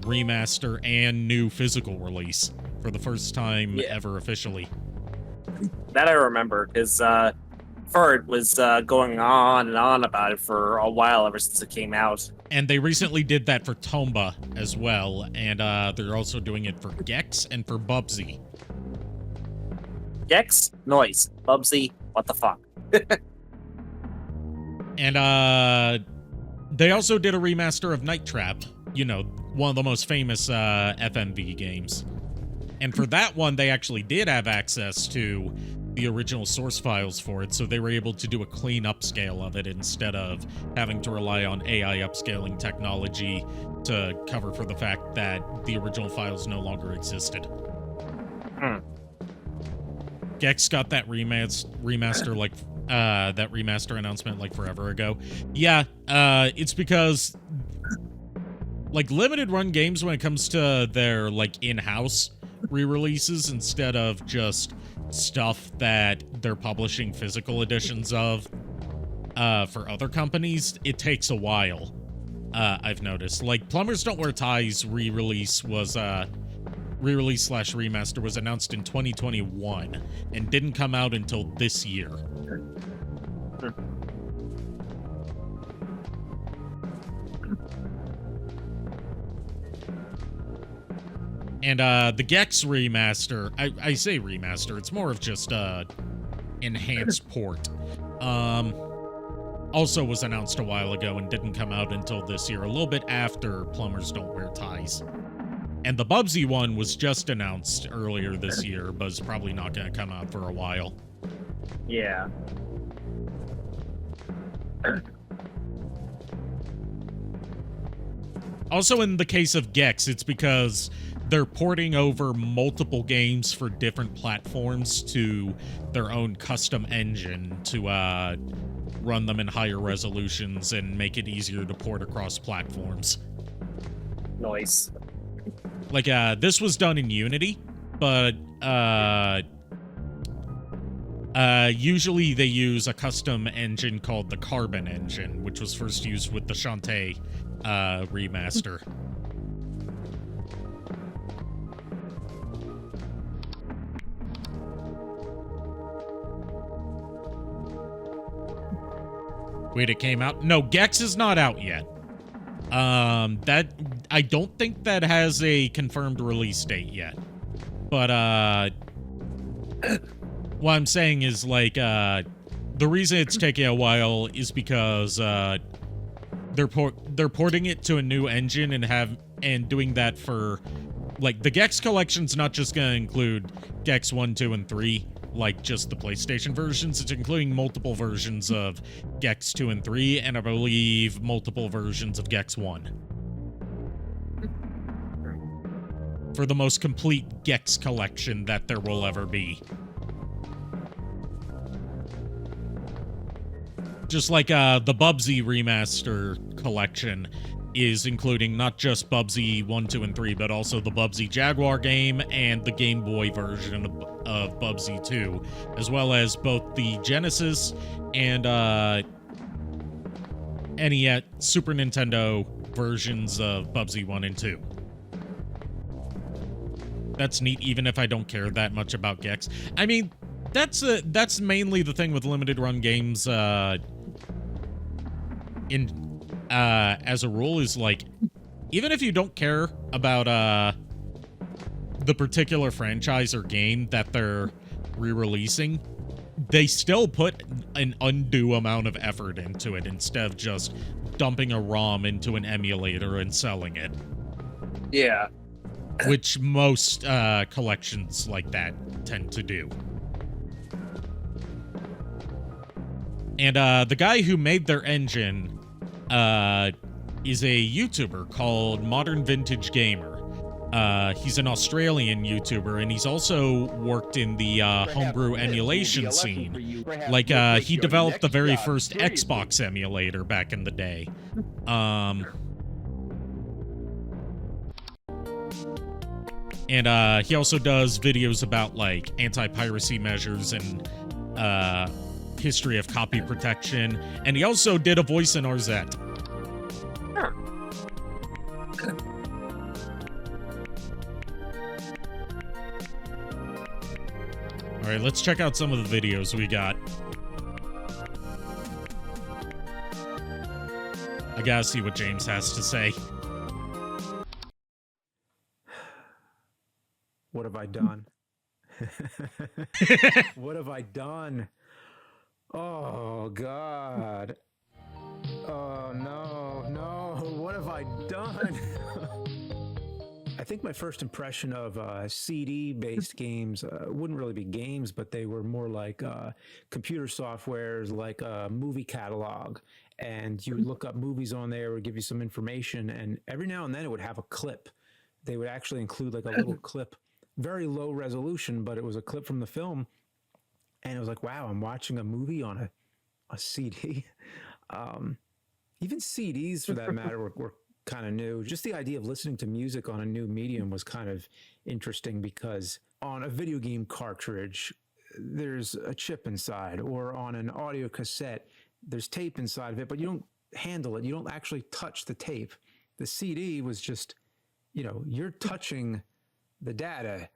remaster and new physical release for the first time ever officially. That I remember, because Ferd was going on and on about it for a while ever since it came out. And they recently did that for Tomba as well, and they're also doing it for Gex and for Bubsy. Gex? Noise. Bubsy? What the fuck? And they also did a remaster of Night Trap, you know, one of the most famous FMV games. And for that one, they actually did have access to the original source files for it, so they were able to do a clean upscale of it instead of having to rely on AI upscaling technology to cover for the fact that the original files no longer existed. Gex got that remaster like that remaster announcement like forever ago. Yeah, it's because like limited run games, when it comes to their like in-house re-releases instead of just stuff that they're publishing physical editions of for other companies, it takes a while. I've noticed. Like Plumbers Don't Wear Ties re-release was re-release/remaster was announced in 2021 and didn't come out until this year. And the Gex remaster, I say remaster, it's more of just enhanced port. Also was announced a while ago and didn't come out until this year, a little bit after Plumbers Don't Wear Ties. And the Bubsy one was just announced earlier this year, but is probably not going to come out for a while. Yeah. Also, in the case of Gex, it's because they're porting over multiple games for different platforms to their own custom engine to run them in higher resolutions and make it easier to port across platforms. Nice. Like, this was done in Unity, but usually they use a custom engine called the Carbon engine, which was first used with the Shantae remaster. Wait, it came out? No, Gex is not out yet. That I don't think that has a confirmed release date yet. But what I'm saying is, like, the reason it's taking a while is because they're porting it to a new engine and doing that for, like, the Gex collection's not just gonna include Gex 1, 2, and 3, like just the PlayStation versions. It's including multiple versions of Gex 2 and 3, and I believe multiple versions of Gex 1. For the most complete Gex collection that there will ever be. Just like the Bubsy remaster collection is including not just Bubsy 1, 2, and 3, but also the Bubsy Jaguar game and the Game Boy version of Bubsy 2, as well as both the Genesis and NES Super Nintendo versions of Bubsy 1 and 2. That's neat, even if I don't care that much about Gex. I mean, that's mainly the thing with limited run games as a rule, is like, even if you don't care about the particular franchise or game that they're re-releasing, they still put an undue amount of effort into it instead of just dumping a ROM into an emulator and selling it. Yeah. Which most collections like that tend to do. And the guy who made their engine is a YouTuber called Modern Vintage Gamer. He's an Australian YouTuber, and he's also worked in the homebrew emulation scene. Like, he developed the very first Xbox emulator back in the day. And he also does videos about, like, anti-piracy measures and history of copy protection, and he also did a voice in RZ. Huh. All right, let's check out some of the videos we got. I gotta see what James has to say. What have I done? What have I done? Oh, God. Oh, no. What have I done? I think my first impression of CD-based games wouldn't really be games, but they were more like computer softwares, like a movie catalog. And you would look up movies on there, it would give you some information, and every now and then it would have a clip. They would actually include like a little clip, very low resolution, but it was a clip from the film. And it was like, wow, I'm watching a movie on a CD. Even CDs, for that matter, were kind of new. Just the idea of listening to music on a new medium was kind of interesting, because on a video game cartridge, there's a chip inside, or on an audio cassette, there's tape inside of it, but you don't handle it. You don't actually touch the tape. The CD was just, you're touching the data,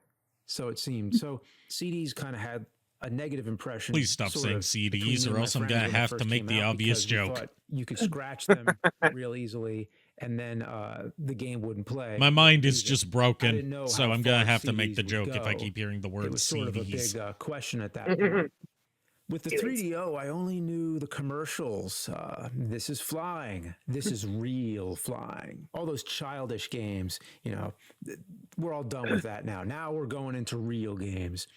so it seemed. So CDs kind of had a negative impression. Please stop saying CDs, or else I'm gonna have to make the obvious joke. You could scratch them real easily, and then the game wouldn't play. My mind is just broken, so I'm gonna have to make the joke if I keep hearing the word CDs. It was sort of a big question at that point. With the 3DO, I only knew the commercials. This is flying. This is real flying. All those childish games, you know, we're all done with that now. Now we're going into real games.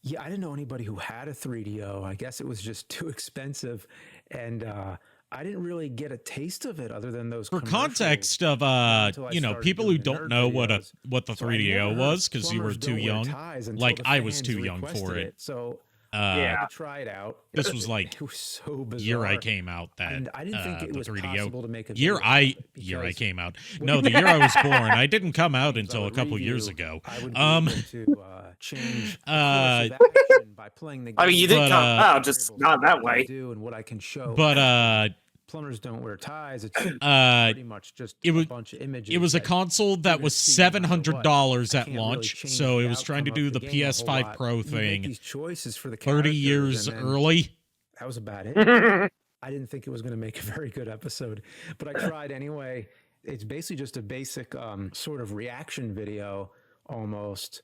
Yeah, I didn't know anybody who had a 3DO. I guess it was just too expensive. And I didn't really get a taste of it other than those For context of, you know, people who don't know what the 3DO was because you were too young, like I was too young for it. So I had to try it out. This was like it was so bizarre. year I came out that And I didn't think it the was 3DO possible to make a year video I came out. No, the year I was born. I didn't come out until a couple years ago. I would be able to change the course of action by playing the game. I mean, you did come out, just not that way. Do and what I can show. But Plumbers Don't Wear Ties. It's pretty much just a bunch of images. It was a console that was $700 at launch, so it was trying to do the PS5 Pro thing These choices for the 30 years early. That was about it. I didn't think it was going to make a very good episode, but I tried anyway. It's basically just a basic sort of reaction video almost.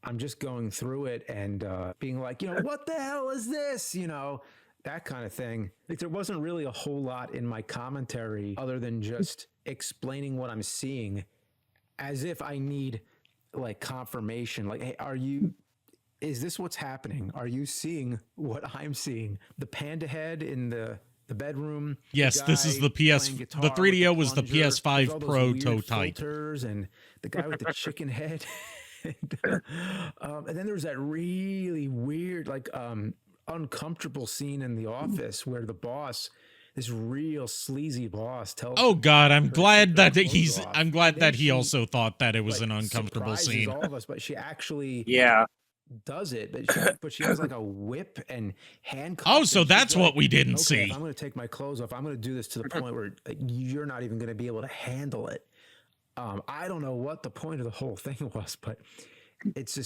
I'm just going through it and being like, you know, what the hell is this? You know, that kind of thing. Like, there wasn't really a whole lot in my commentary other than just explaining what I'm seeing as if I need like confirmation. Like, hey, is this what's happening? Are you seeing what I'm seeing? The panda head in the bedroom. Yes, this is the PS. The 3DO was the PS5 Pro toe type. And the guy with the chicken head. And then there's that really weird, like, uncomfortable scene in the office where the boss, this real sleazy boss, tells. Oh God, I'm glad that he also thought that it was an uncomfortable scene. All of us, but she actually does it. But she has like a whip and handcuffs. Oh, so that's what we didn't see. If I'm going to take my clothes off, I'm going to do this to the point where you're not even going to be able to handle it. I don't know what the point of the whole thing was, but it's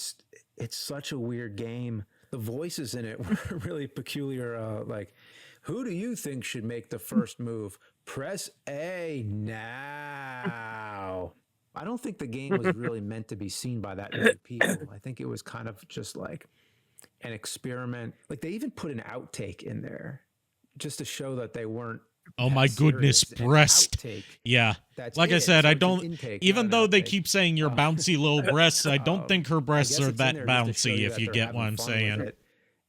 such a weird game. The voices in it were really peculiar. Like, who do you think should make the first move? Press A now. I don't think the game was really meant to be seen by that many people. I think it was kind of just like an experiment. Like, they even put an outtake in there just to show that they weren't. Oh my goodness, breast. Yeah. Like I said, I don't, even though they keep saying your bouncy little breasts, I don't think her breasts are that bouncy, if you get what I'm saying.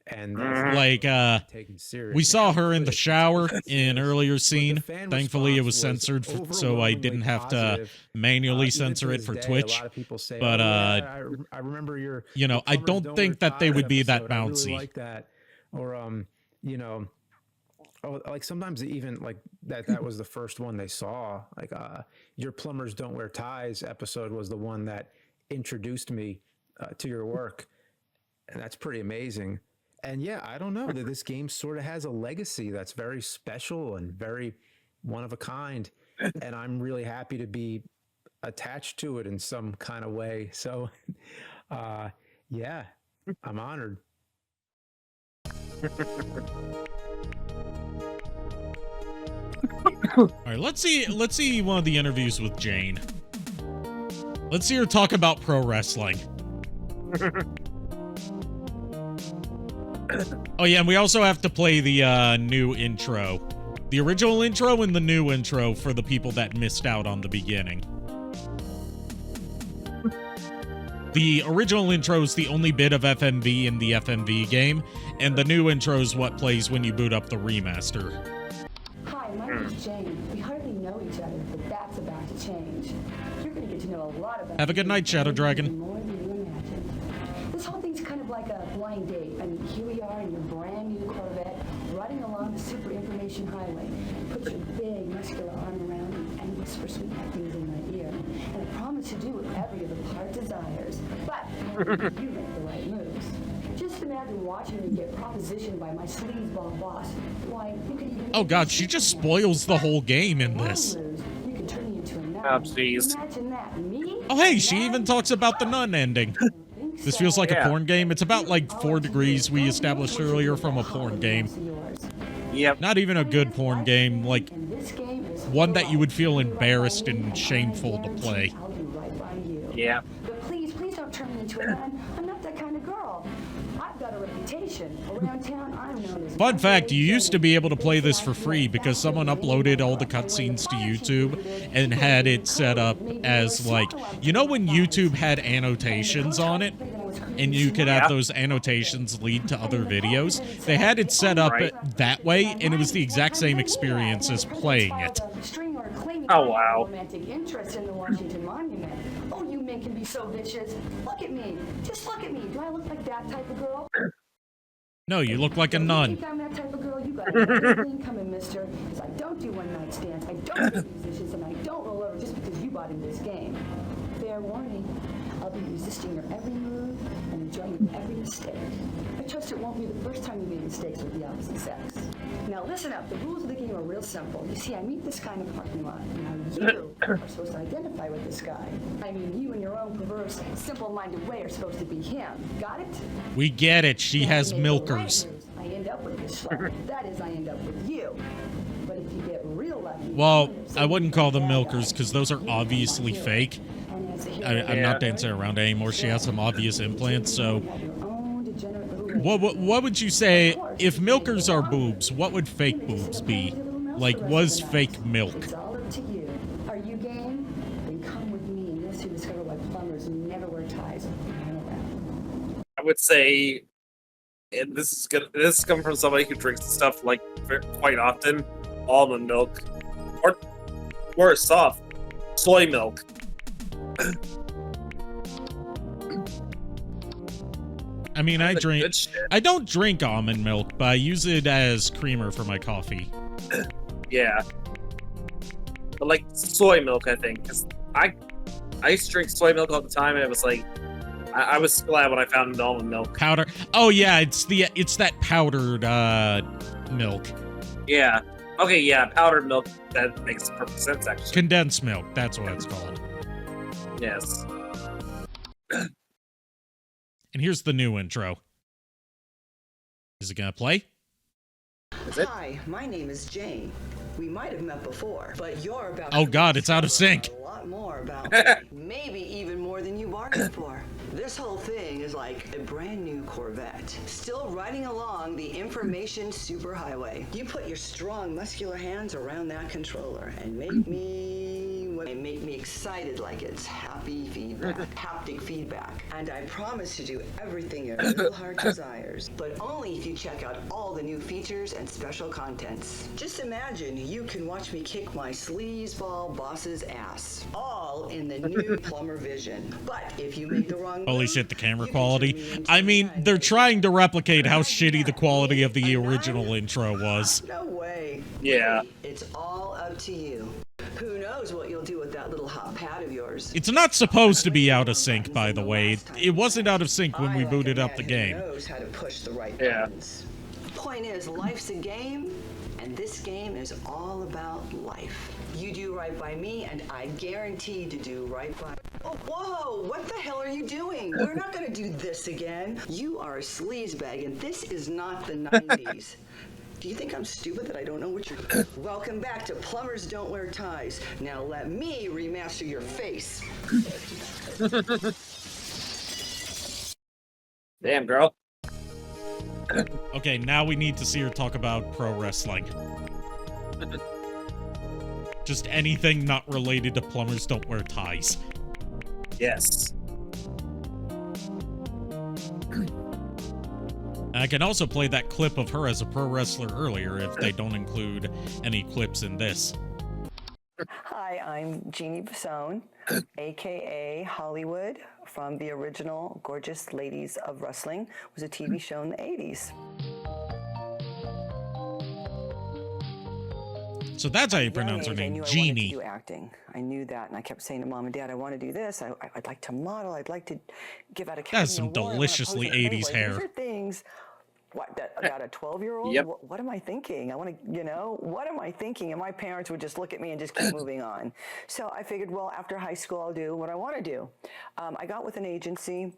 And like, we saw her in the shower in an earlier scene. Thankfully, it was censored, so I didn't have to manually censor it for Twitch. But, I remember you know, I don't think that they would be that bouncy. I really like that. Or, you know, like sometimes even like that was the first one they saw. Like your Plumbers Don't Wear Ties episode was the one that introduced me to your work, and that's pretty amazing. And yeah, I don't know, that this game sort of has a legacy that's very special and very one of a kind, and I'm really happy to be attached to it in some kind of way. So yeah, I'm honored. All right, let's see one of the interviews with Jane. Let's see her talk about pro wrestling. Oh yeah, and we also have to play the new intro. The original intro and the new intro for the people that missed out on the beginning. The original intro is the only bit of FMV in the FMV game, and the new intro is what plays when you boot up the remaster. Hi, my name's Jane. We hardly know each other, but that's about to change. You're going to get to know a lot about. Have a good night, Shadow Dragon. More than you imagine. This whole thing's kind of like a blind date. I mean, here we are in your brand new Corvette, riding along the super information highway. Put your big muscular arm around me and whisper sweet things in my ear. And I promise to do whatever your heart desires. But you make the right moves. Just imagine watching me get propositioned by my sleazeball boss. Why, you could even. Oh god, she just spoils the whole game in this. You can turn me into a nun. Oh jeez. Imagine that. Me? Oh hey, she even talks about the nun ending. This feels like a porn game. It's about like 4 degrees we established earlier from a porn game. Yep. Not even a good porn game, like one that you would feel embarrassed and shameful to play. Yeah. But please don't turn me into a nun. I'm not that kind of girl. I've got a reputation. Around town, I'm known as... Fun fact, you used to be able to play this for free because someone uploaded all the cutscenes to YouTube and had it set up as, like, you know when YouTube had annotations on it? And you could have those annotations lead to other videos? They had it set up that way, and it was the exact same experience as playing it. Oh, wow. Romantic interest in the Washington Monument. Oh, you men can be so vicious. Look at me. Just look at me. Do I look like that type of girl? No, you look like a You nun. think I'm that type of girl? You got everything coming, mister. Because I don't do one-night stands. I don't do musicians, and I don't roll over just because you bought into this game. Fair warning. I'll be resisting your every move and enjoying your every mistake. I trust it won't be the first time you made mistakes with the opposite sex. Now listen up. The rules of the game are real simple. You see, I meet this guy in a parking lot. Now you are supposed to identify with this guy. I mean, you in your own perverse, simple-minded way are supposed to be him. Got it? We get it. She has milkers. I end up with this schluck. That is, I end up with you. But if you get real lucky... Well, I wouldn't call them milkers because those are obviously fake. I'm not dancing around anymore. She has some obvious implants, so... What would you say, if milkers are boobs, what would fake boobs be? Like, was fake milk? It's all up to you. Are you game? Then come with me and you'll soon discover why plumbers never wear ties. I would say, and this is coming from somebody who drinks stuff like quite often, almond milk, or worse, soft soy milk. I mean, I don't drink almond milk, but I use it as creamer for my coffee. Yeah. But like soy milk, I think, because I used to drink soy milk all the time, and it was like, I was glad when I found almond milk. Powder. Oh yeah, it's that powdered milk. Yeah. Okay, yeah, powdered milk, that makes perfect sense, actually. Condensed milk, that's what it's called. Yes. And here's the new intro. Is it gonna play? Hi, my name is Jane. We might have met before, but you're about Oh god, it's out of sync. a lot more about me. Maybe even more than you bargained for. This whole thing is like a brand new Corvette, still riding along the information superhighway. You put your strong, muscular hands around that controller and make me excited like it's happy feedback, haptic feedback. And I promise to do everything your little heart desires, but only if you check out all the new features and special contents. Just imagine you can watch me kick my sleazeball boss's ass, all in the new Plumber Vision. But if you make the wrong Holy shit, the camera quality. I mean, they're trying to replicate how shitty the quality of the original intro was. No way. Yeah. It's all up to you. Who knows what you'll do with that little hot pad of yours? It's not supposed to be out of sync, by the way. It wasn't out of sync when we booted up the game. Knows how to push the right buttons. Point is, life's a game, and this game is all about life. You do right by me, and I guarantee to do right by... Oh, whoa! What the hell are you doing? We're not going to do this again. You are a sleazebag, and this is not the 90s. Do you think I'm stupid that I don't know what you're... Welcome back to Plumbers Don't Wear Ties. Now let me remaster your face. Damn, girl. Okay, now we need to see her talk about pro wrestling. Just anything not related to Plumbers Don't Wear Ties. Yes. I can also play that clip of her as a pro wrestler earlier if they don't include any clips in this. Hi, I'm Jeannie Basone, a.k.a. Hollywood, from the original Gorgeous Ladies of Wrestling. It was a TV show in the 80s. So that's how you pronounce her name, Jeannie. I wanted to do acting. I knew that, and I kept saying to Mom and Dad, I want to do this. I'd like to model. I'd like to give out a Academy That's some Award. deliciously 80s hair. These are things... What, that a 12-year-old? Yep. What am I thinking? I want to, what am I thinking? And my parents would just look at me and just keep moving on. So I figured, well, after high school, I'll do what I want to do. I got with an agency,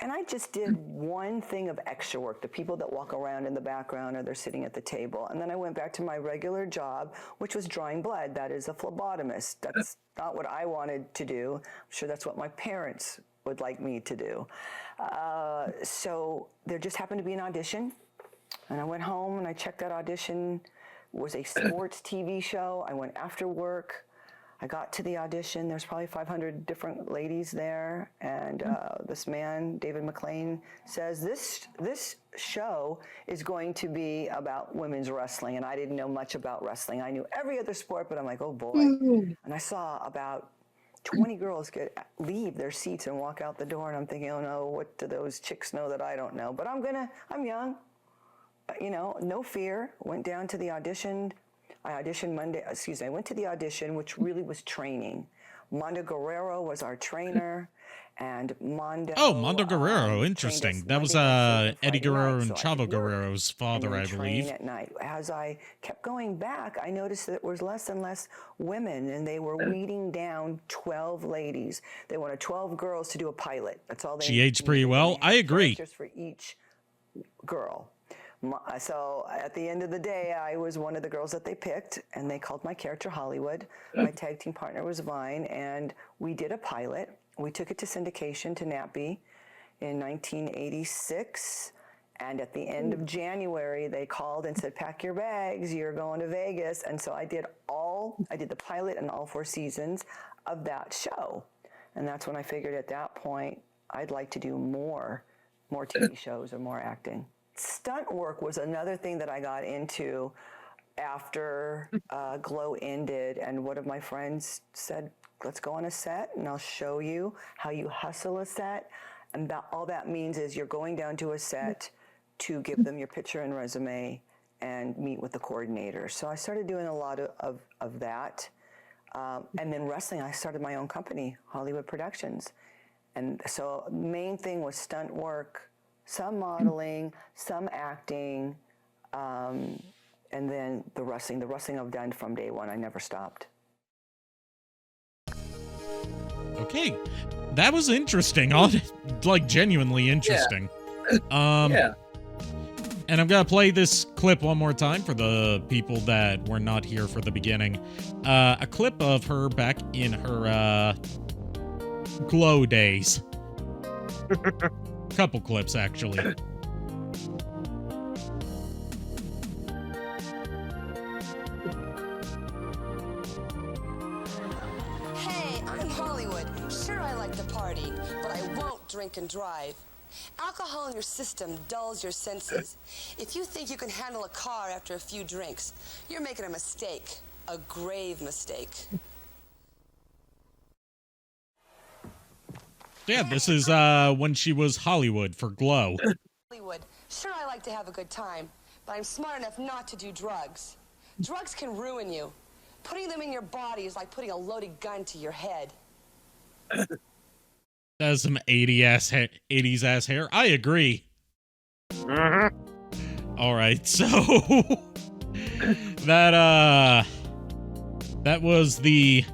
and I just did one thing of extra work, the people that walk around in the background or they're sitting at the table. And then I went back to my regular job, which was drawing blood. That is a phlebotomist. That's not what I wanted to do. I'm sure that's what my parents would like me to do. So there just happened to be an audition, and I went home and I checked that audition. It was a sports TV show. I went after work. I got to the audition. There's probably 500 different ladies there, and this man, David McLean, says this show is going to be about women's wrestling, and I didn't know much about wrestling. I knew every other sport, but I'm like, oh boy. And I saw about 20 girls leave their seats and walk out the door, and I'm thinking, oh no, what do those chicks know that I don't know? But I'm young, you know, no fear. Went down to the audition. I auditioned I went to the audition, which really was training. Mondo Guerrero was our trainer, and Mondo. Oh, Mondo Guerrero, interesting. That was Eddie Guerrero and Chavo Guerrero's father, I believe. At night. As I kept going back, I noticed that there was less and less women, and they were weeding down 12 ladies. They wanted 12 girls to do a pilot. That's all they. She aged pretty well. I agree. For each girl. So at the end of the day, I was one of the girls that they picked, and they called my character Hollywood. My tag team partner was Vine, and we did a pilot. We took it to syndication to NAPI in 1986, and at the end of January, they called and said, pack your bags, you're going to Vegas. And so I did the pilot and all 4 seasons of that show. And that's when I figured at that point, I'd like to do more TV shows or more acting. Stunt work was another thing that I got into after Glow ended, and one of my friends said, let's go on a set and I'll show you how you hustle a set. And all that means is you're going down to a set to give them your picture and resume and meet with the coordinator. So I started doing a lot of that. And then wrestling, I started my own company, Hollywood Productions. And so main thing was stunt work, some modeling, some acting, and then the wrestling. The wrestling I've done from day one. I never stopped. Okay, that was interesting. Like, genuinely interesting. Yeah. And I'm gonna play this clip one more time for the people that were not here for the beginning. A clip of her back in her Glow days. Couple clips, actually. Hey, I'm Hollywood. Sure, I like to party, but I won't drink and drive. Alcohol in your system dulls your senses. If you think you can handle a car after a few drinks, you're making a mistake. A grave mistake. Yeah, this is when she was Hollywood for Glow. Hollywood. Sure, I like to have a good time, but I'm smart enough not to do drugs. Drugs can ruin you. Putting them in your body is like putting a loaded gun to your head. That's some 80s ass hair. I agree. All right, so that was the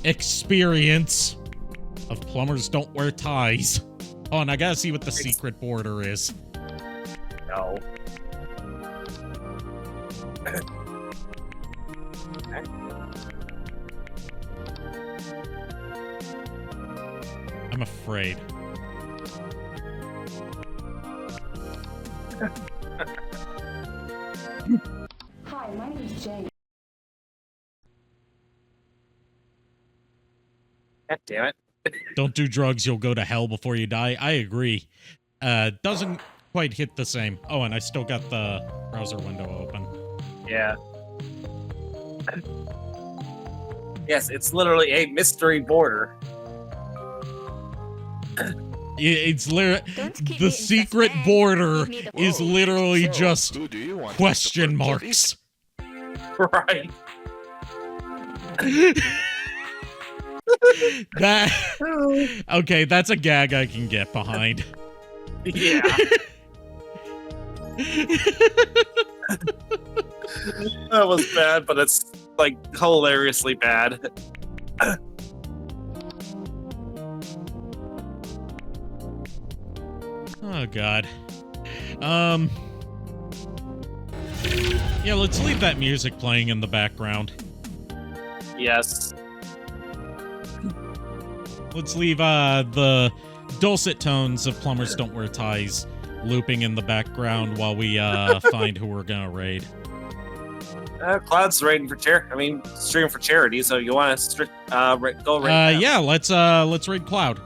experience of Plumbers Don't Wear Ties. Oh, and I gotta see what the secret border is. No. I'm afraid. Hi, my name's Jane. God damn it. Don't do drugs, you'll go to hell before you die. I agree. Doesn't quite hit the same. Oh, and I still got the browser window open. Yeah. Yes, it's literally a mystery border. It's literally the secret border is literally just question marks. Right. Okay, that's a gag I can get behind. Yeah. That was bad, but it's like hilariously bad. Oh god. Yeah, let's leave that music playing in the background. Yes. Let's leave the dulcet tones of Plumbers Don't Wear Ties looping in the background while we find who we're gonna raid. Cloud's raiding for streaming for charity. So you want to go raid? Yeah, let's raid Cloud.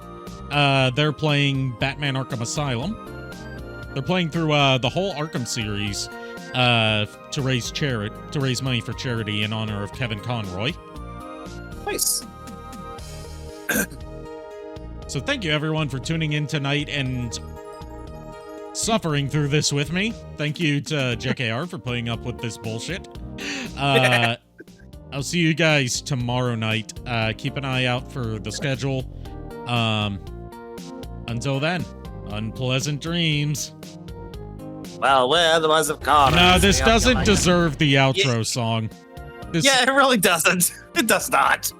They're playing Batman Arkham Asylum. They're playing through the whole Arkham series to raise money for charity in honor of Kevin Conroy. Nice. So thank you everyone for tuning in tonight and suffering through this with me. Thank you to JKR for putting up with this bullshit. I'll see you guys tomorrow night. Keep an eye out for the schedule. Until then, unpleasant dreams. Well, we're the ones of God. No, this doesn't deserve the outro song. Yeah, it really doesn't. It does not.